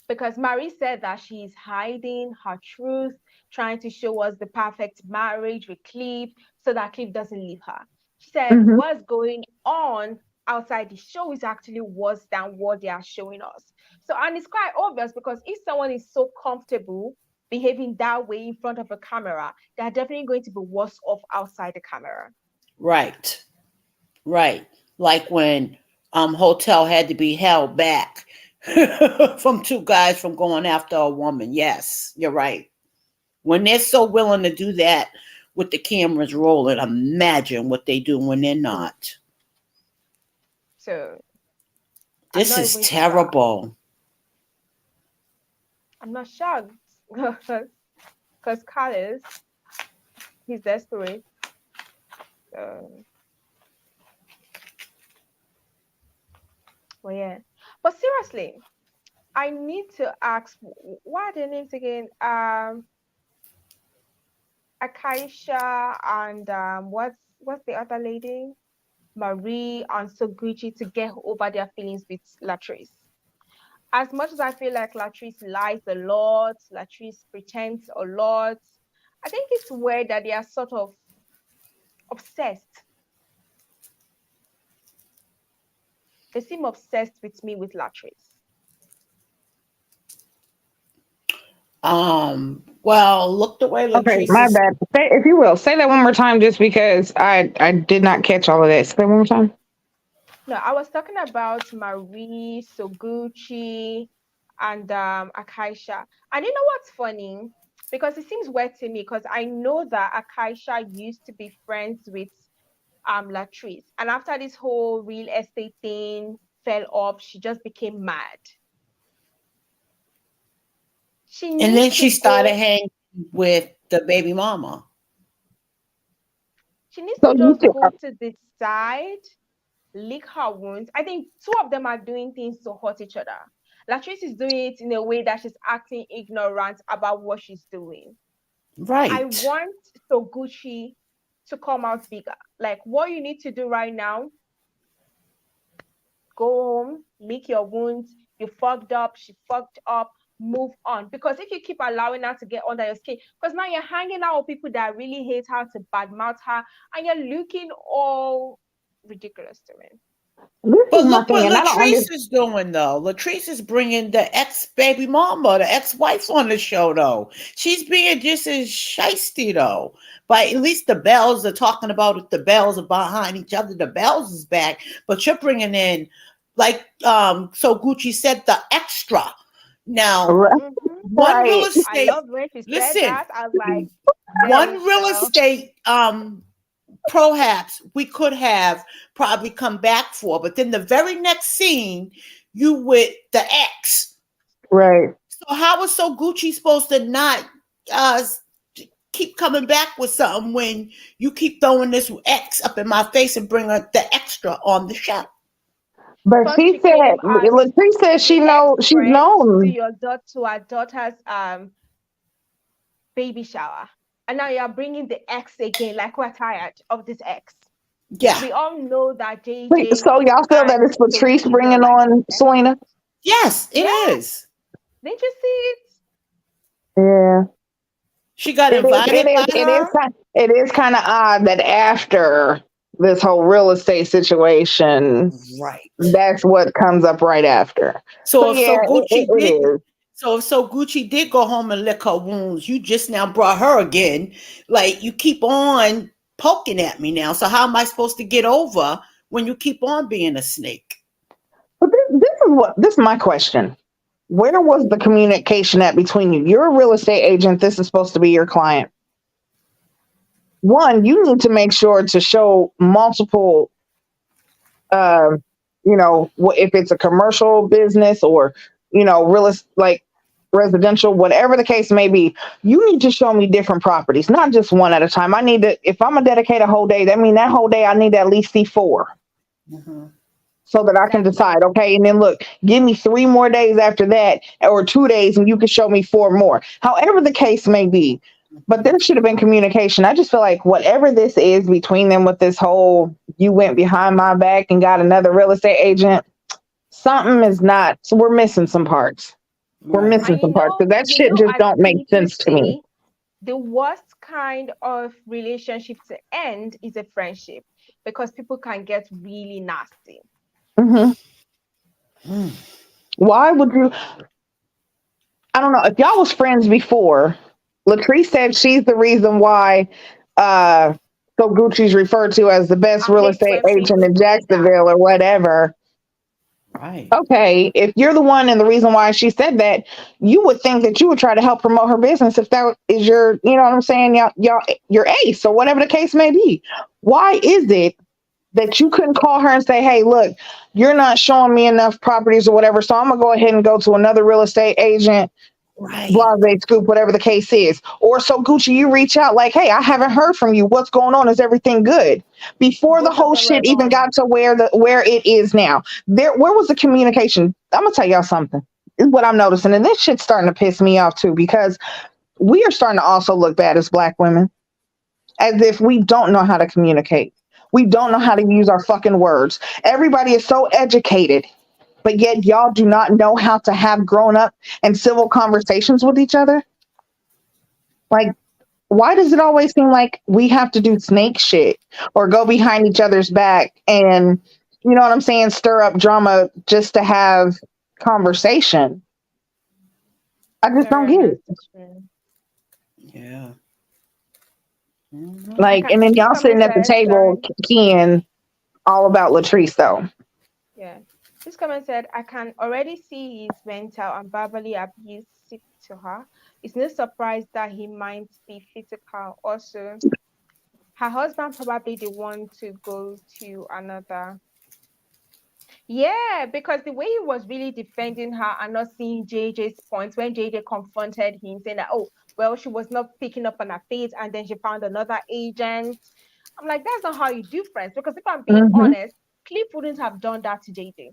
Because Marie said that she's hiding her truth, trying to show us the perfect marriage with Cliff so that Cliff doesn't leave her. She said Hmm. what's going on outside the show is actually worse than what they are showing us. So, and it's quite obvious because if someone is so comfortable behaving that way in front of a camera, they're definitely going to be worse off outside the camera. Right. Right. Like when Hotel had to be held back from two guys from going after a woman. Yes, you're right. When they're so willing to do that with the cameras rolling, imagine what they do when they're not. So I'm This not is even shocked. terrible. I'm not shocked because Carlos, he's desperate. So, well, yeah. But seriously, I need to ask, what are their names again? Akaisha and what's the other lady? Marie and Soguchi to get over their feelings with Latrice. As much as I feel like Latrice lies a lot, Latrice pretends a lot, I think it's weird that they are sort of obsessed. They seem obsessed with me with Latrice. Well, look the way Okay, Latrice my is. bad. Say, if you will, say that one more time, just because I did not catch all of that. Say that one more time. No, I was talking about Marie, Soguchi, and Akaisha. And you know what's funny? Because it seems weird to me because I know that Akaisha used to be friends with Latrice. And after this whole real estate thing fell off, she just became mad. She And needs then to she started go, hanging with the baby mama. she needs So to you just said, go to the side, lick her wounds. I think two of them are doing things to hurt each other. Latrice is doing it in a way that she's acting ignorant about what she's doing. I Right. want Toguchi to come out bigger. Like what you need to do right now, go home, lick your wounds. You fucked up, she fucked up, move on. Because if you keep allowing her to get under your skin, because now you're hanging out with people that really hate her to badmouth her, and you're looking all ridiculous to me. this is But my look thing, what and I don't Latrice understand. is doing, though. Latrice is bringing the ex baby mama, the ex wife on the show, though. She's being just as shisty, though. But at least the Bells are talking about it. The Bells are behind each other. The Bells is back. But you're bringing in, like, so Gucci said, the extra. Now, one real Right. I estate, loved when she said listen, that. I was like, one damn, real girl. estate perhaps we could have probably come back for, but then the very next scene you with the ex. Right. So how was so Gucci supposed to not uh keep coming back with something when you keep throwing this ex up in my face and bring the extra on the show? But First, she she said, came as Latrice said she the she's ex-friend to known. your daughter to her daughter's baby shower, and now you're bringing the ex again. Like we're tired of this ex. Yeah. We all know that Wait, JJ so y'all feel that and it's Latrice Toguchi don't bringing like this on ex. Selena? Yes, it Yeah, is. didn't you see it? Yeah. She got It is. invited by It is her. kind. It is kind of odd that after this whole real estate situation, Right. that's what comes up right after. So So if yeah, so it is. Gucci did go home and lick her wounds, you just now brought her again. Like you keep on poking at me now. So how am I supposed to get over when you keep on being a snake? But this this is my question. Where was the communication at between you? You're a real estate agent. This is supposed to be your client. One, you need to make sure to show multiple, um, if it's a commercial business or, like residential, whatever the case may be, you need to show me different properties, not just one at a time. I need to, if I'm gonna dedicate a whole day, that means that whole day I need to at least see four Mhm. so that I can Exactly. decide, okay, and then look, give me 3 more days after that or 2 days and you can show me four more. However the case may be. But Mhm. there should have been communication. I just feel like whatever this is between them with this whole you went behind my back and got another real estate agent, something is not, so we're missing some parts. We're Right. missing And some parts because that shit just as don't make people sense to me. say, the worst kind of relationship to end is a friendship because people can get really nasty. Hmm. Mm. Why would you? I don't know. If y'all was friends before, Latrice said she's the reason why uh so Gucci's referred to as the best I real hate estate when agent people in say that. Jacksonville or whatever. Right. Okay, if you're the one and the reason why she said that, you would think that you would try to help promote her business if that is your, you know what I'm saying, y'all your ace or whatever the case may be. Why is it that you couldn't call her and say, hey, look, you're not showing me enough properties or whatever, so I'm gonna go ahead and go to another real estate agent, Right. blase scoop, whatever the case is. Or so Gucci, you reach out like, hey, I haven't heard from you. What's going on? Is everything good? Before the Both of whole them were shit even wrong. got to where it is now. Where was the communication? I'm gonna tell y'all something. This is what I'm noticing, and this shit's starting to piss me off too, because we are starting to also look bad as black women, as if we don't know how to communicate. We don't know how to use our fucking words. Everybody is so educated, but yet y'all do not know how to have grown up and civil conversations with each other. Like, why does it always seem like we have to do snake shit or go behind each other's back and, you know what I'm saying, stir up drama just to have conversation? I just don't Very get it. necessary. Yeah. Hmm. I Like, can and then this y'all comment sitting at the said, table sorry. keying all about Latrice, though. Yeah. This comment said, I can already see his mental and verbally abusive to her. It's no surprise that he might be physical. Also, her husband probably the one to go to another. Yeah, because the way he was really defending her and not seeing JJ's points when JJ confronted him, saying that, oh, well, she was not picking up on her feet and then she found another agent. I'm like, that's not how you do friends. Because if I'm being Hmm. honest, Cliff wouldn't have done that to JJ.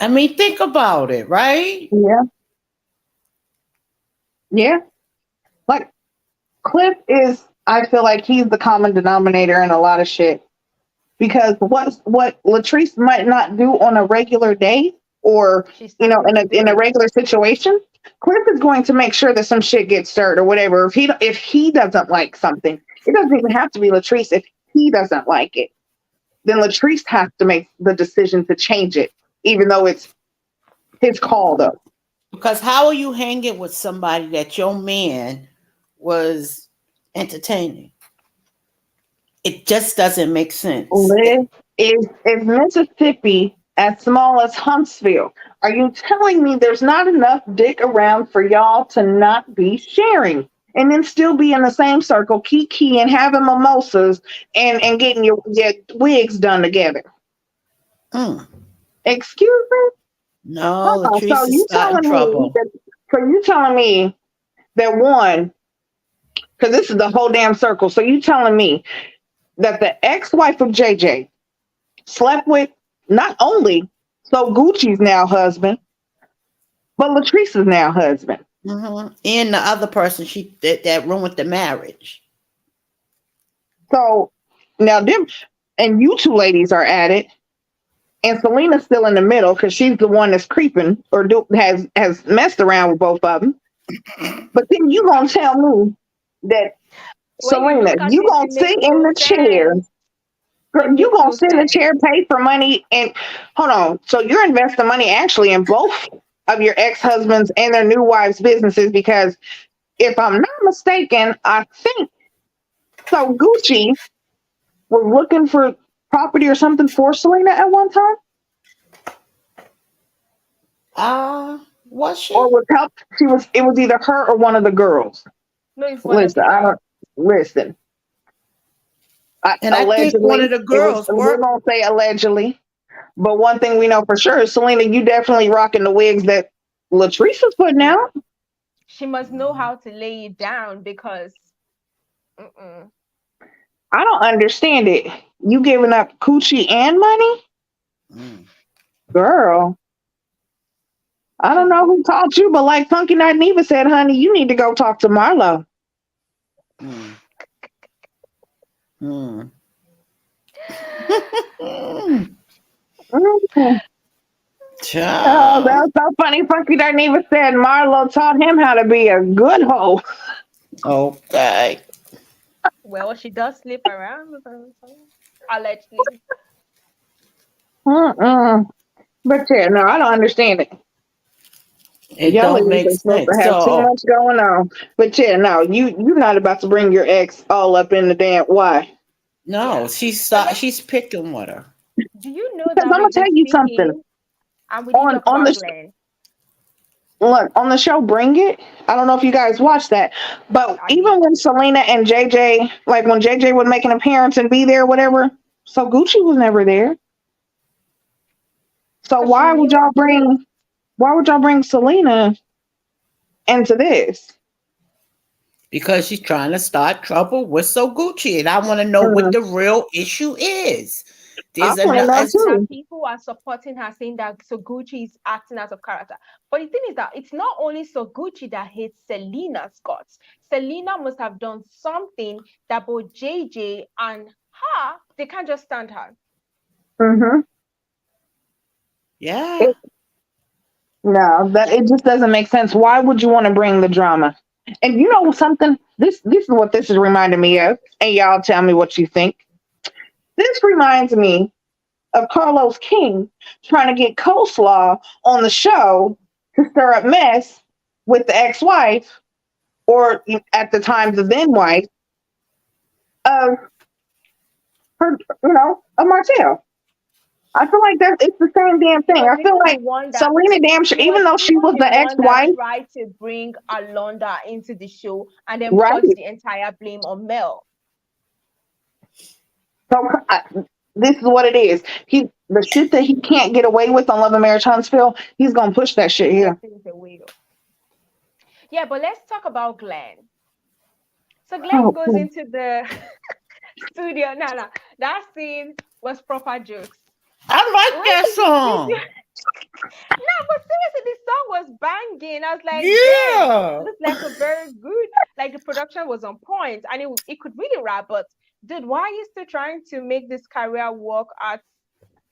I mean, think about it, right? Yeah, yeah. Like, Cliff is, I feel like he's the common denominator in a lot of shit, because what Latrice might not do on a regular day or She's in starting to a do. regular situation, Cliff is going to make sure that some shit gets stirred or whatever. If he doesn't like something, it doesn't even have to be Latrice. If he doesn't like it, then Latrice has to make the decision to change it, even though it's his call though. Because how are you hanging with somebody that your man was entertaining? It just doesn't make sense. Liz, is Mississippi as small as Huntsville? Are you telling me there's not enough dick around for y'all to not be sharing? And then still be in the same circle, kiki and having mimosas and getting your wigs done together. Mm. Excuse me? No, Hold on. So Latrice is you starting telling me trouble. that one, because this is the whole damn circle. So you telling me that the ex-wife of JJ slept with not only so Gucci's now husband, but Latrice's now husband. And the other person, that ruined the marriage. So now them and you two ladies are at it, and Selena's still in the middle because she's the one that's creeping or has messed around with both of them. But then you gonna tell me that When you Selena, look at you it, gonna it sit makes in no the chair. sense. It Girl, you makes gonna no sit in the sense. chair, pay for money, and hold on. So you're investing money actually in both of your ex-husbands and their new wives' businesses because if I'm not mistaken, I think so. Gucci was looking for property or something for Selena at one time. Was or she? was help? She was. It was either her or one of the girls. No, it's one of the Listen, I girls. don't listen. And I think one of Allegedly, the it was. girls We're worked. gonna say allegedly, but one thing we know for sure is Selena. You definitely rocking the wigs that Latrice was putting out. She must know how to lay it down because mm-mm. I don't understand it. You giving up coochie and money, Mm, girl. I don't she's know good. who taught you, but like Funky Night Neva said, honey, you need to go talk to Marlo. mm, mm. Mm. Mm. Oh, that Child. was so funny. Funky Night Neva said Marlo taught him how to be a good hoe. Okay. Well, she does sleep around with her, so allegedly. Mm-mm. But yeah, no, I don't understand it. It Y'all don't ladies make are supposed to sense. have too So much going on. But yeah, no, you're not about to bring your ex all up in the damn why. no, Yeah. But she's picking with her. do you know Because that I'm gonna we've tell been you something. speaking and we didn't talk On about the Glenn? look on the show Bring It. I don't know if you guys watched that, but I even did. when Selena and JJ, like when JJ would make an appearance and be there, whatever. So Gucci was never there. So Because she knew and she why would y'all bring Selena into this? Because she's trying to start trouble with So Gucci, and I want to know what Mm, the real issue is. I There's want to know and another. that too. people are supporting her saying that Soguchi is acting out of character. But the thing is that it's not only Soguchi that hates Selena's guts. Selena must have done something that both JJ and her, they can't just stand her. Hmm. Yeah, It, no, that it just doesn't make sense. Why would you want to bring the drama? And you know something? This is what this is reminding me of. And y'all tell me what you think. This reminds me of Carlos King trying to get coleslaw on the show to stir up mess with the ex-wife, or at the time the then wife of her, of Martell. I feel like that it's the same damn He thing. was I feel even the like one that Selena damn sure, he was even though she even was the the one that ex-wife, tried to bring Alonda into the show and then right? put the entire blame on Mel. So this is what it is. The shit that he can't get away with on Love and Marriage Huntsville, he's gonna push that shit He here. gets it away though. Yeah, but let's talk about Glenn. So Glenn Oh, goes into the studio. No, no, that scene was proper jokes. I He like went that to the studio. song. No, but seriously, this song was banging. I was like, damn, this Yeah. looks like a very good, like the production was on point and it could really rap. But dude, why are you still trying to make this career work at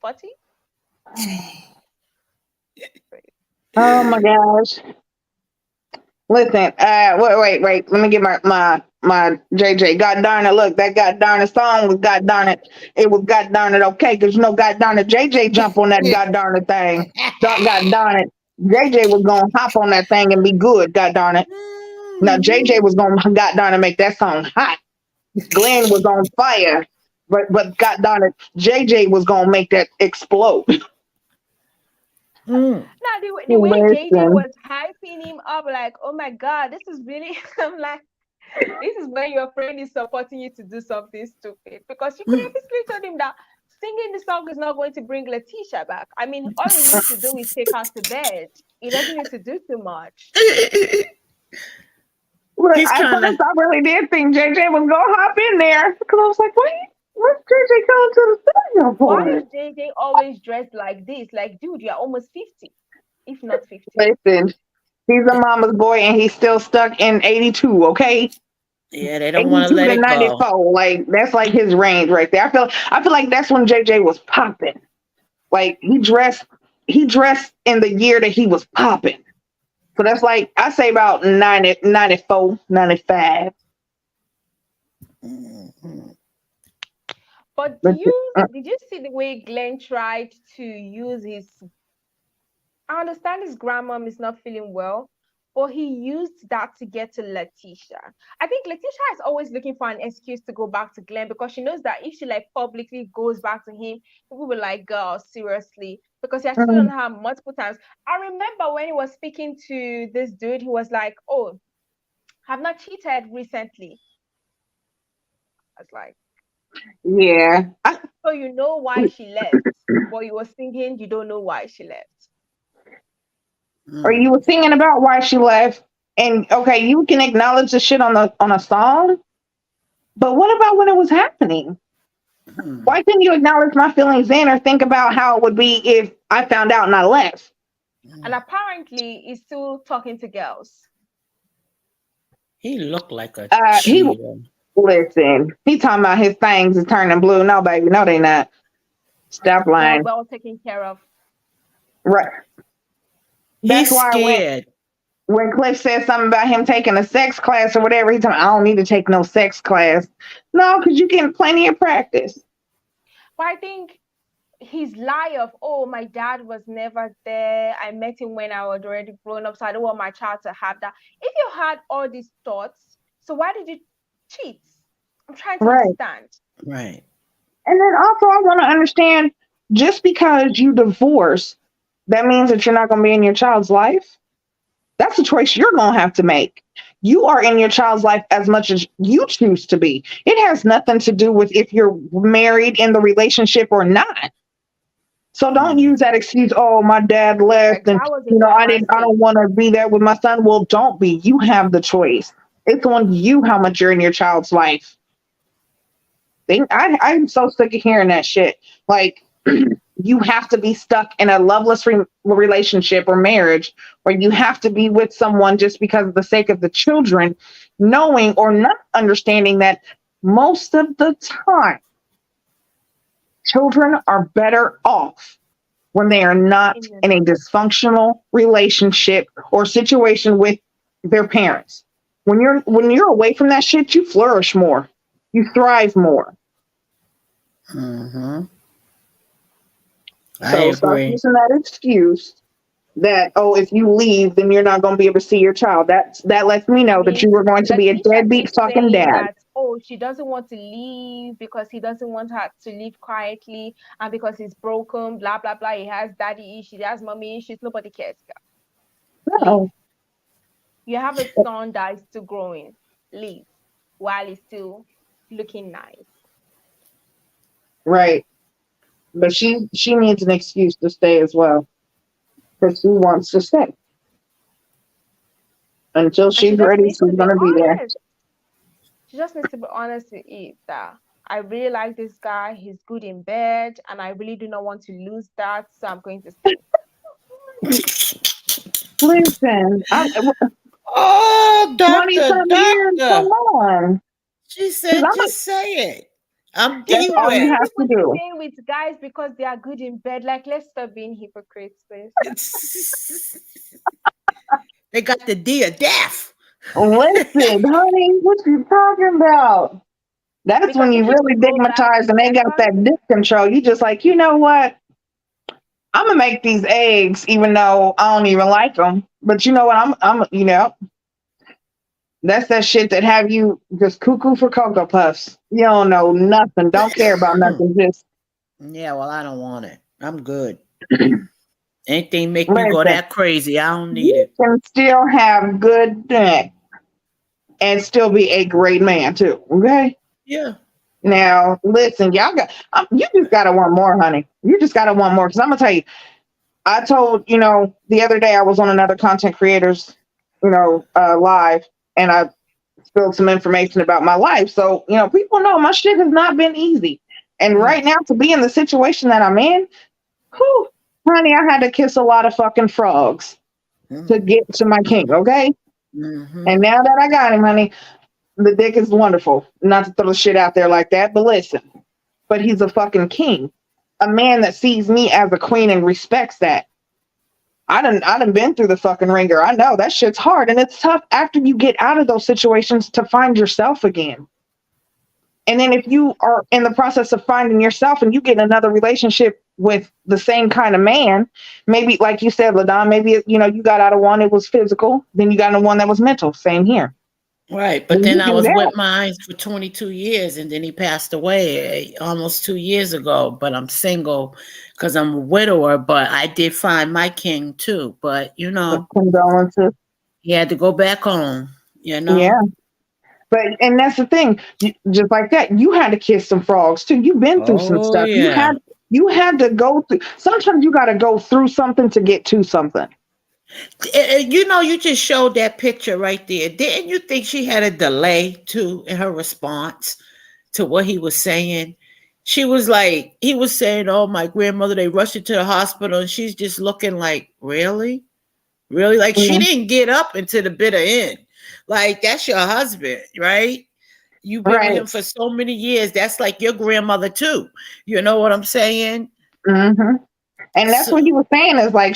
40? oh my gosh. Listen, wait. Let me get my JJ. God darn it! Look, that God darn it song was God darn it. It was God darn it okay, because God darn it, JJ jump on that God darn it thing. God darn it, JJ was gonna hop on that thing and be good. God darn it. Now JJ was gonna God darn it make that song hot. Glenn was on fire, but God darn it, JJ was gonna make that explode. Mm. Now the way JJ Listen, was hyping him up, like, oh my god, this is really I'm like, this is when your friend is supporting you to do something stupid. Because you could have easily told him that singing the song is not going to bring Letitia back. I mean, all he needs to do is take her to bed. He doesn't need to do too much. look, He's at kind of. first I really did think JJ was gonna hop in there because I was like, wait, what's JJ coming to the studio Why for? is JJ always dressed like this? Like, dude, you're almost 50, if not 50. Listen, he's a mama's boy and he's still stuck in 82, okay? Yeah, they don't want to 82 let to it go. 94. Like that's like his range right there. I feel like that's when JJ was popping. Like he dressed in the year that he was popping. So that's like I say about 90, 94, 95. Mhm. But But did you see the way Glenn tried to use his I understand his grandmom is not feeling well, but he used that to get to Letitia. I think Letitia is always looking for an excuse to go back to Glenn because she knows that if she like publicly goes back to him, people will like, girl, seriously. Because he has cheated on Mm, her multiple times. I remember when he was speaking to this dude, he was like, oh, have not cheated recently. I was like, yeah. so you know why she left, but you were thinking you don't know why she left. Or Mm. you were thinking about why she left, and okay, you can acknowledge the shit on a song, but what about when it was happening? Mm. Why couldn't you acknowledge my feelings then, or think about how it would be if I found out and I left? And apparently, he's still talking to girls. He looked like a He cheater. listen. He talking about his things is turning blue. No, baby, no, they not. Stop They're lying. well taken care of. Right. That's He's why scared. when Cliff said something about him taking a sex class or whatever, he told me, I don't need to take no sex class. No, because you getting plenty of practice. But I think his lie of, oh, my dad was never there. I met him when I was already grown up, so I don't want my child to have that. If you had all these thoughts, so why did you cheat? I'm trying to Right. understand. Right. And then also, I want to understand just because you divorce, that means that you're not going to be in your child's life. That's a choice you're going to have to make. You are in your child's life as much as you choose to be. It has nothing to do with if you're married in the relationship or not. So don't Mm. use that excuse, oh, my dad Like, left and that was a you know, drama's I case. don't want to be there with my son. Well, don't be. You have the choice. It's on you how much you're in your child's life. I'm so sick of hearing that shit. Like, you have to be stuck in a loveless relationship or marriage, or you have to be with someone just because of the sake of the children, knowing or not understanding that most of the time, children are better off when they are not In in a the, dysfunctional relationship or situation with their parents. When you're away from that shit, you flourish more. You thrive more. Mm-hmm. I So stop agree. using that excuse that, oh, if you leave, then you're not going to be able to see your child. That lets me I know that mean, you were going to be a Letitia deadbeat keeps fucking saying dad. that, oh, she doesn't want to leave because he doesn't want her to leave quietly and because he's broken, blah, blah, blah. He has daddy issues, he has mommy issues. Nobody cares, girl. Leave. Oh, You have a son that is still growing. Leave while he's still looking nice. right. But she needs an excuse to stay as well because she wants to stay until And she she's just ready. needs to She's be going to be there. honest. She just needs to be honest with it that I really like this guy. He's good in bed, and I really do not want to lose that, so I'm going to stay. Listen, 20 Oh, doctor, some years, come doctor. on. She Because said, just say it. I'm that's Maybe done all I'm you with. saying have to people should do. stay with guys because they are good in bed. Like, let's stop being hypocrites, please. They got the D of death. Listen, honey, what you talking about? That's when Because you if you really could go back digmatize to and they got second, that dick control. You just like, you know what? I'm gonna make these eggs, even though I don't even like them. But you know what? That's that shit that have you just cuckoo for cocoa puffs. You don't know nothing. Don't care about nothing. Just Yeah, well, I don't want it. I'm good. Anything make me go listen. that crazy, I don't need You it. can still have good dick and still be a great man too. Okay. Yeah. Now, listen, y'all got you just gotta want more, honey. You just gotta want more. Because I'm gonna tell you, I told the other day I was on another content creators, live, and I spilled some information about my life. So people know my shit has not been easy. And Mm. right now, to be in the situation that I'm in, whew, honey, I had to kiss a lot of fucking frogs to Mm. get to my king. Okay, Mm-hmm. and now that I got him, honey, the dick is wonderful. Not to throw shit out there like that, but listen, but he's a fucking king, a man that sees me as a queen and respects that. I done been through the fucking ringer. I know that shit's hard and it's tough after you get out of those situations to find yourself again. And then if you are in the process of finding yourself and you get in another relationship with the same kind of man. Maybe, like you said, Ladon, maybe, you got out of one, it was physical, then you got into one that was mental. Same here. Right. But When then you I do was that, with mine for 22 years and then he passed away almost 2 years ago. But I'm single because I'm a widower. But I did find my king too. But, condolences. he had to go back home, you know? Yeah. But, and that's the thing, just like that, you had to kiss some frogs too. You've been through some Oh, stuff. yeah. You had to go through. Sometimes you got to go through something to get to something. You just showed that picture right there. Didn't you think she had a delay too in her response to what he was saying? She was like, he was saying, "Oh, my grandmother, they rushed her to the hospital," and she's just looking like, "Really? Really?" Like she Mhm. didn't get up into the bitter end. Like that's your husband, right? You've been with Right. him for so many years. That's like your grandmother too. You know what I'm saying? hmm And that's what he So was saying is like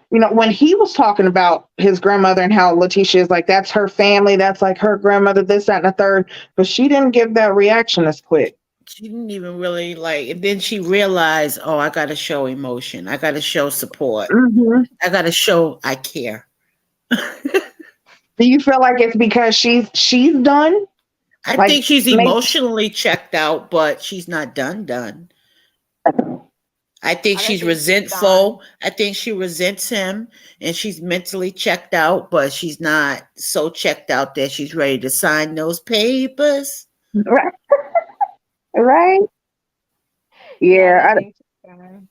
when he was talking about his grandmother and how Letitia is like, that's her family, that's like her grandmother, this, that, and the third. But she didn't give that reaction as quick. she didn't even really like, and then she realized, oh, I got to show emotion. I got to show support. hmm I got to show I care. Do you feel like it's because she's done? I Like think she's maybe emotionally checked out, but she's not done. I think I don't she's think she's done. resentful. I think she resents him and she's mentally checked out, but she's not so checked out that she's ready to sign those papers. right, right. Yeah, I Yeah. don't think she's done.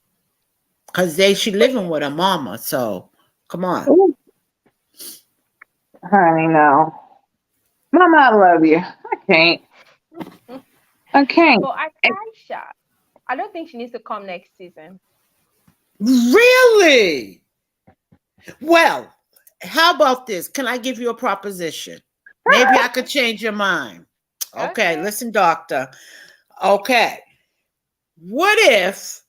Because she But living with her mama. So come on. Ooh, honey, no. Mama, I love you. I can't. yeah. I can't. But Akaisha, I don't think she needs to come next season. Really? Well, how about this? Can I give you a proposition? Maybe I could change your mind. Okay, Okay. listen, doctor. Okay. What if,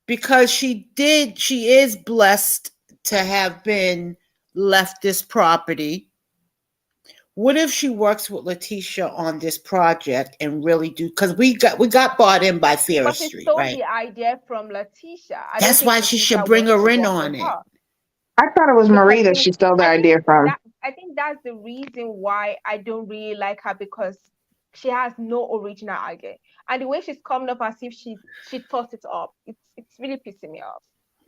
because she is blessed to have been left this property, what if she works with Letitia on this project and really do, because we got bought in by Fear But she Street, stole right? the idea from Letitia. I don't That's think why she should Letitia bring wants to her in work with on it. her I thought it was because Marie that she stole the I think idea from. that I think that's the reason why I don't really like her because she has no original idea. And the way she's coming up as if she thought it up, it's really pissing me off.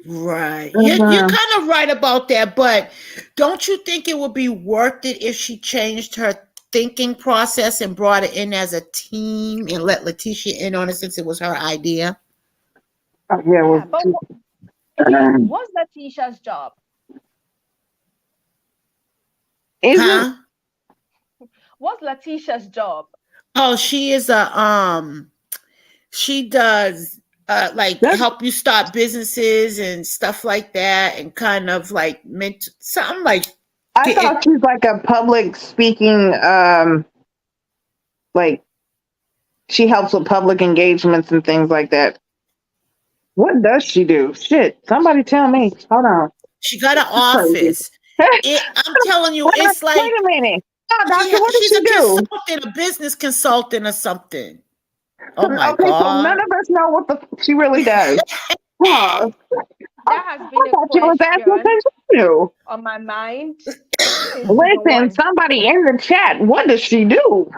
Right. You're Mhm. kind of right about that, but don't you think it would be worth it if she changed her thinking process and brought it in as a team and let Letitia in on it since it was her idea? Oh, yeah, Yeah, well, but again, what's Letitia's job? isn't Huh? What's Letitia's job? Oh, she is she does like that? help you start businesses and stuff like that and kind of like something like I getting. thought she's like a public speaking. Like she helps with public engagements and things like that. What does she do? Shit, somebody tell me. Hold on. She got an Crazy. office. I'm telling you, it's Wait like a minute. Oh, doctor, what does she's she a do? consultant, a business consultant or something. Oh my Okay, so none god. of us know what she really does. Huh. That has I been a thought you was asking what question she do. on my mind since season Listen, one. somebody in the chat, what does she do?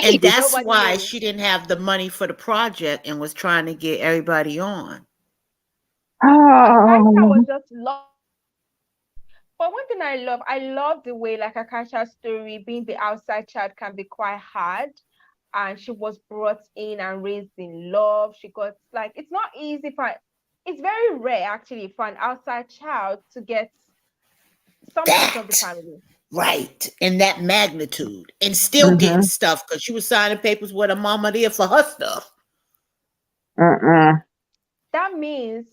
And Please. that's Nobody why knows. she didn't have the money for the project and was trying to get everybody on. Akaisha was Oh, just lost. But one thing I love the way like Akaisha's story, being the outside child can be quite hard. And she was brought in and raised in love. She got like it's not easy for it's very rare actually for an outside child to get something from the That family. right in that magnitude and still getting mm-hmm. stuff because she was signing papers with her mama there for her stuff. Mm-mm. That means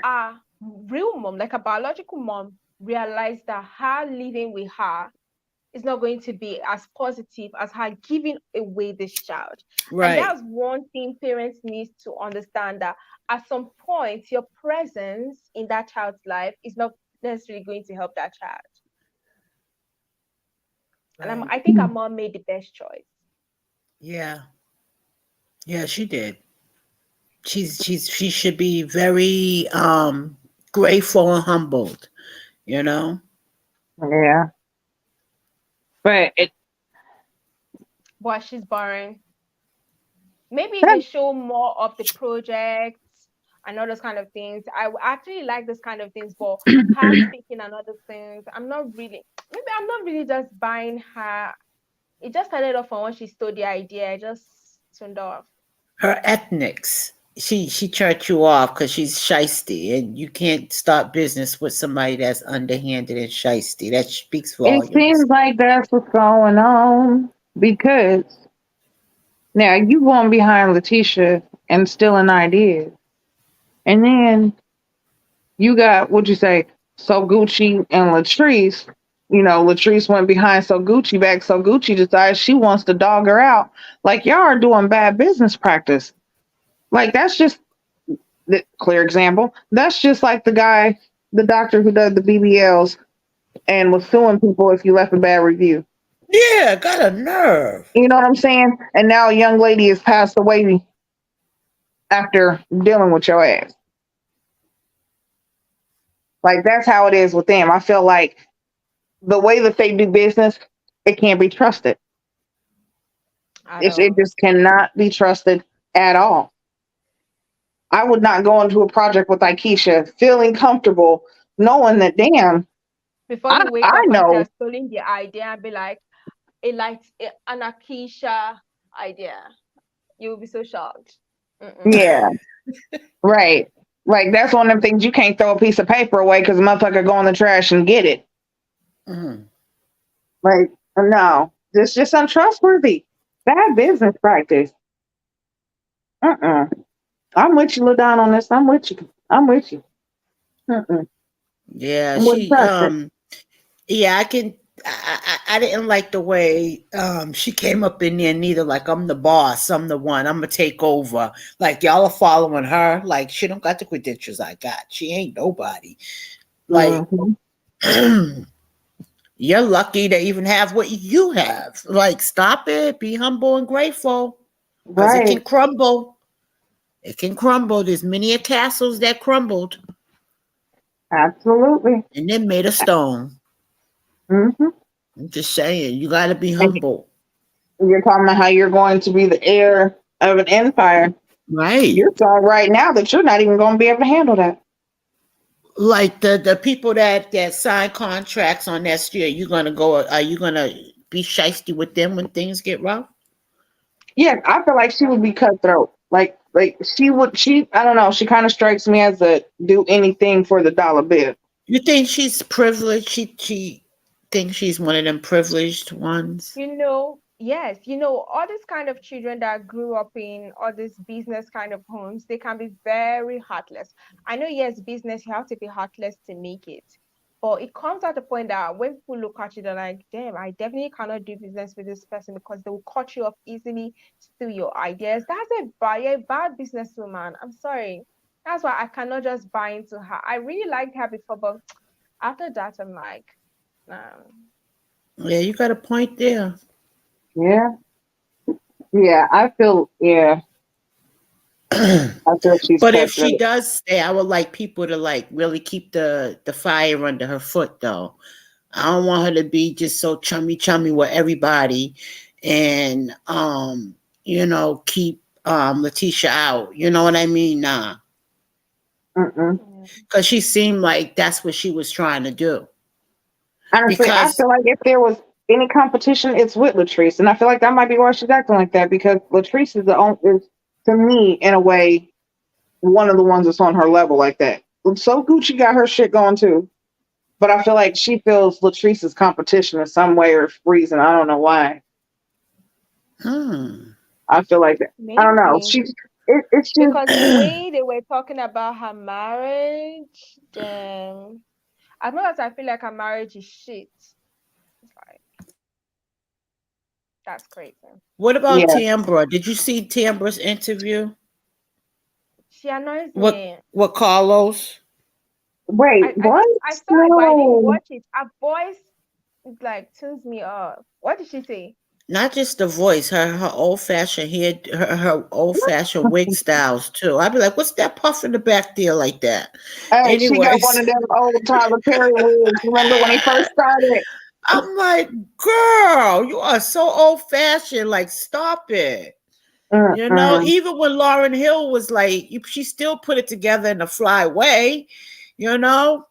a real mom, like a biological mom, realized that her living with her is not going to be as positive as her giving away this child. And Right. that's one thing parents need to understand that at some point, your presence in that child's life is not necessarily going to help that child. And Right. I think our mom made the best choice. Yeah. Yeah, she did. She should be very grateful and humbled, you know? Yeah. But But she's boring. Maybe if that they show more of the projects and all those kind of things, actually like those kind of things. But her speaking and other things, I'm not really. Maybe I'm not really just buying her. It just started off from when she stole the idea. I just turned off. Her ethnics. She turned you off because she's shisty, and you can't start business with somebody that's underhanded and shisty. That speaks it volumes. seems like that's what's going on because now you going behind Letitia and stealing ideas, and then you got what you say, So Gucci and Latrice. You know, Latrice went behind So Gucci back. So Gucci decides she wants to dog her out. Like y'all are doing bad business practice. Like that's just the clear example. That's just like the guy, the doctor who does the BBLs and was suing people if you left a bad review. Yeah, got a nerve. You know what I'm saying? And now a young lady has passed away after dealing with your ass. Like that's how it is with them. I feel like the way that they do business, it can't be trusted. At It all. just cannot be trusted at all. I would not go into a project with Aikisha feeling comfortable, knowing that damn, Before I you wake I up and she know, has stolen the idea and be like, an Akisha idea. You will be so shocked. Mm-mm. yeah, right. Like that's one of them things you can't throw a piece of paper away because a motherfucker go in the trash and get it. Mm. Like no, it's just untrustworthy. Bad business practice. Uh-uh. I'm with you, Ladon, on this. I'm with you. I'm with you. Uh-uh. Yeah, I wouldn't she trust it. yeah, I can. I didn't like the way she came up in there. Neither like I'm the boss, I'm the one, I'm gonna take over. Like y'all are following her. Like she don't got the credentials I got. She ain't nobody. Like Hmm. you're lucky to even have what you have. Like stop it. Be humble and grateful, because it Right. can crumble. It can crumble. There's many a castles that crumbled Absolutely. and then made of stone. Hmm. I'm just saying, you got to be And humble. you're talking about how you're going to be the heir of an empire. Right. You're saying right now that you're not even going to be able to handle that. Like the people that sign contracts on next year, you gonna go? Are you gonna be shisty with them when things get rough? Yeah, I feel like she would be cutthroat. Like she would. She I don't know. She kind of strikes me as a do anything for the dollar bill. You think she's privileged? She thinks she's one of them privileged ones. Yes, all these kind of children that grew up in all these business kind of homes, they can be very heartless. I know, yes, business, you have to be heartless to make it. But it comes at the point that when people look at you, they're like, damn, I definitely cannot do business with this person because they will cut you off easily, steal your ideas. That's a bad businesswoman. I'm sorry. That's why I cannot just buy into her. I really liked her before, but after that, I'm like, nah. Yeah, you got a point there. Yeah, yeah. I feel she's But if she cutthroat. does stay, I would like people to like really keep the fire under her foot though. I don't want her to be just so chummy with everybody and keep Letitia out. You know what I mean? Nah. Mm-mm. Mm. Cause she seemed like that's what she was trying to do. Honestly, I Because feel like if there was any competition, it's with Latrice, and I feel like that might be why she's acting like that because Latrice is the only, is to me, in a way, one of the ones that's on her level like that. So Gucci got her shit going too, but I feel like she feels Latrice's competition in some way or reason. I don't know why. hmm. I feel like that. I don't know. Maybe. She's it's just Because the way they were talking about her marriage, then as much as I feel like her marriage is shit, it's like that's crazy. What about yeah. Tambra? Did you see Tambra's interview? She annoys What me. Carlos? Wait, what? I saw it, but I didn't No. watch it. Her voice is like tunes me off. What did she say? Not just the voice, her old fashioned hair, her old fashioned wig styles too. I'd be like, what's that puff in the back there like that? She got one Anyways, of them old Tyler Perry wigs. Remember when he first started? I'm like, girl, you are so old fashioned. Like, stop it. Mm-mm. Even when Lauren Hill was like, she still put it together in a fly way, you know.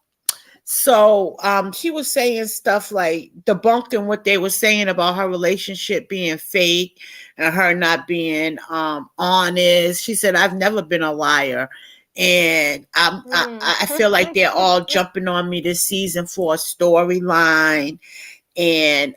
So she was saying stuff like debunking what they were saying about her relationship being fake and her not being honest. She said, I've never been a liar. And Hmm. I feel like they're all jumping on me this season for a storyline, and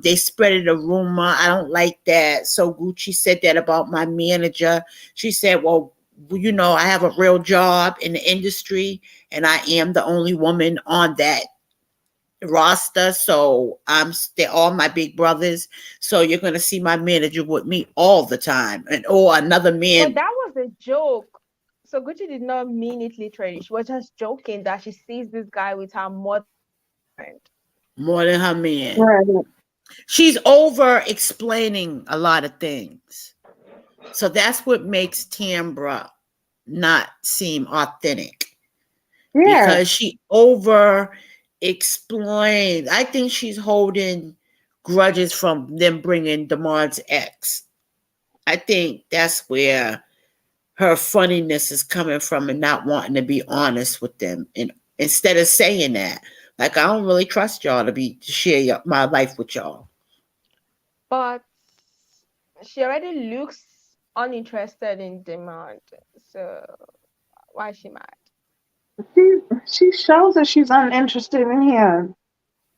they spreaded a rumor. I don't like that. So Gucci said that about my manager. She said, well, I have a real job in the industry, and I am the only woman on that roster. So they're all my big brothers. So you're gonna see my manager with me all the time, and or another But man that was a joke. So Gucci did not mean it literally. She was just joking that she sees this guy with her mother friend. more than her man. Right. She's over explaining a lot of things. So that's what makes Tambra not seem authentic, Yeah. because she over explained. I think she's holding grudges from them bringing Damar's ex. I think that's where her funniness is coming from, and not wanting to be honest with them. And instead of saying that, like, I don't really trust y'all to share my life with y'all. But she already looks uninterested in demand. So why is she mad? She she shows that she's uninterested in him.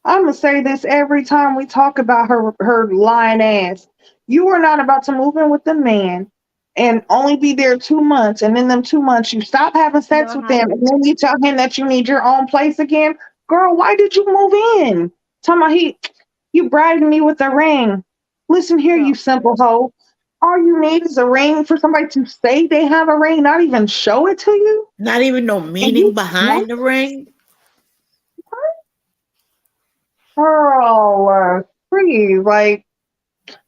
I'm gonna say this every time we talk about her lying ass. You are not about to move in with the man and only be there 2 months, and in them 2 months you stop having sex Not with them, and then happy. you tell him that you need your own place again. Girl, why did you move in? Talking about you bribing me with a ring. Listen here, you Girl, simple hoe. All you need is a ring for somebody to say they have a ring, not even show it to you. Not even no And meaning you want behind the ring. girl, please, like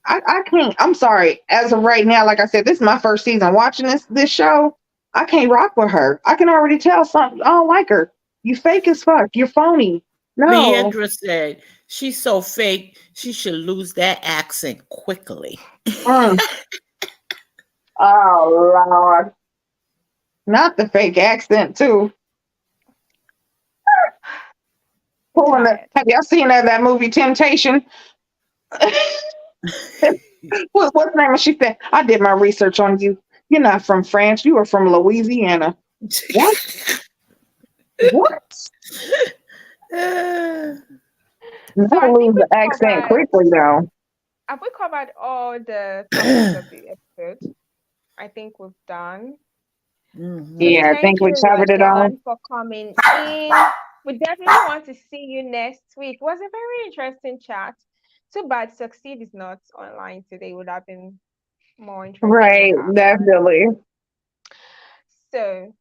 I can't. I'm sorry. As of right now, like I said, this is my first season watching this show. I can't rock with her. I can already tell something. I don't like her. You fake as fuck. You're phony. No. Leandra said she's so fake, she should lose that accent quickly. Mm. Oh Lord. Not the fake accent too. I'm Pulling the. tired. Have y'all seen that movie Temptation? What's the name? She said, "I did my research on you. You're not from France. You are from Louisiana." What? What? Uh, So Never I think lose the accent quickly though. have we covered all the topics of the episode? I think we've done. So mhm. Yeah, I thank think you, we covered it all. Radon, for coming in. We definitely want to see you next week. It was a very interesting chat. Too bad Succeed is not online today. It would have been more interesting Right, in our part. definitely. So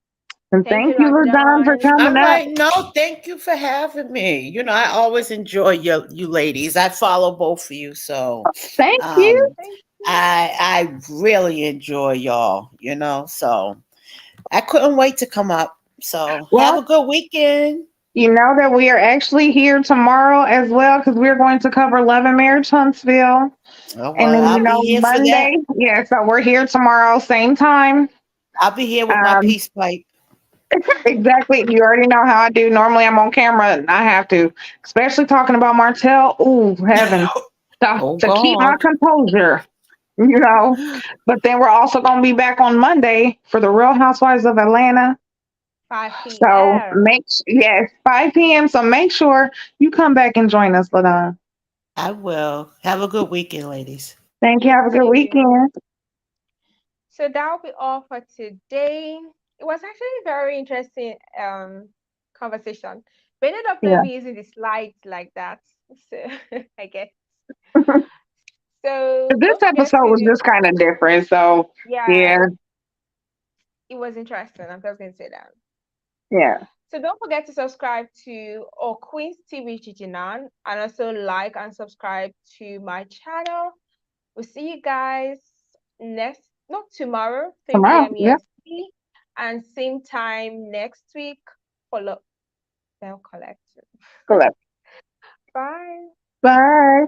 And thank you, thank you, Ladon, for Radon. coming All up. right, no, thank you for having me. I always enjoy you ladies. I follow both of you, so Thank you. um, Thank you. I really enjoy y'all. So I couldn't wait to come up. So have a Well, good weekend. you know that we are actually here tomorrow as well because we're going to cover Love and Marriage Huntsville. Oh, And well, then, I'll be here for Monday, that. yeah, so we're here tomorrow, same time. I'll be here with my Um, peace pipe. exactly. You already know how I do. Normally I'm on camera and I have to, especially talking about Martell. Ooh, heavens. Oh To keep my God. composure. you know. But then we're also going to be back on Monday for the Real Housewives of Atlanta. 5 So p.m. yes, 5 p.m. So make sure you come back and join us, Ladon. I will. Have a good weekend, ladies. Thank you. You Have a good too. weekend. So that'll be all for today. It was actually a very interesting conversation. We ended up Yeah. maybe using the slides like that. So I guess. So This don't forget episode was to, just kind of different. So yeah, yeah, it was interesting. I'm just gonna say that. yeah. So don't forget to subscribe to Queen's TV Chichinan and also like and subscribe to my channel. We'll see you guys next, not tomorrow, 3 Tomorrow. p.m. Yeah. EST, and same time next week for Bell Collective. Correct. Bye. Bye.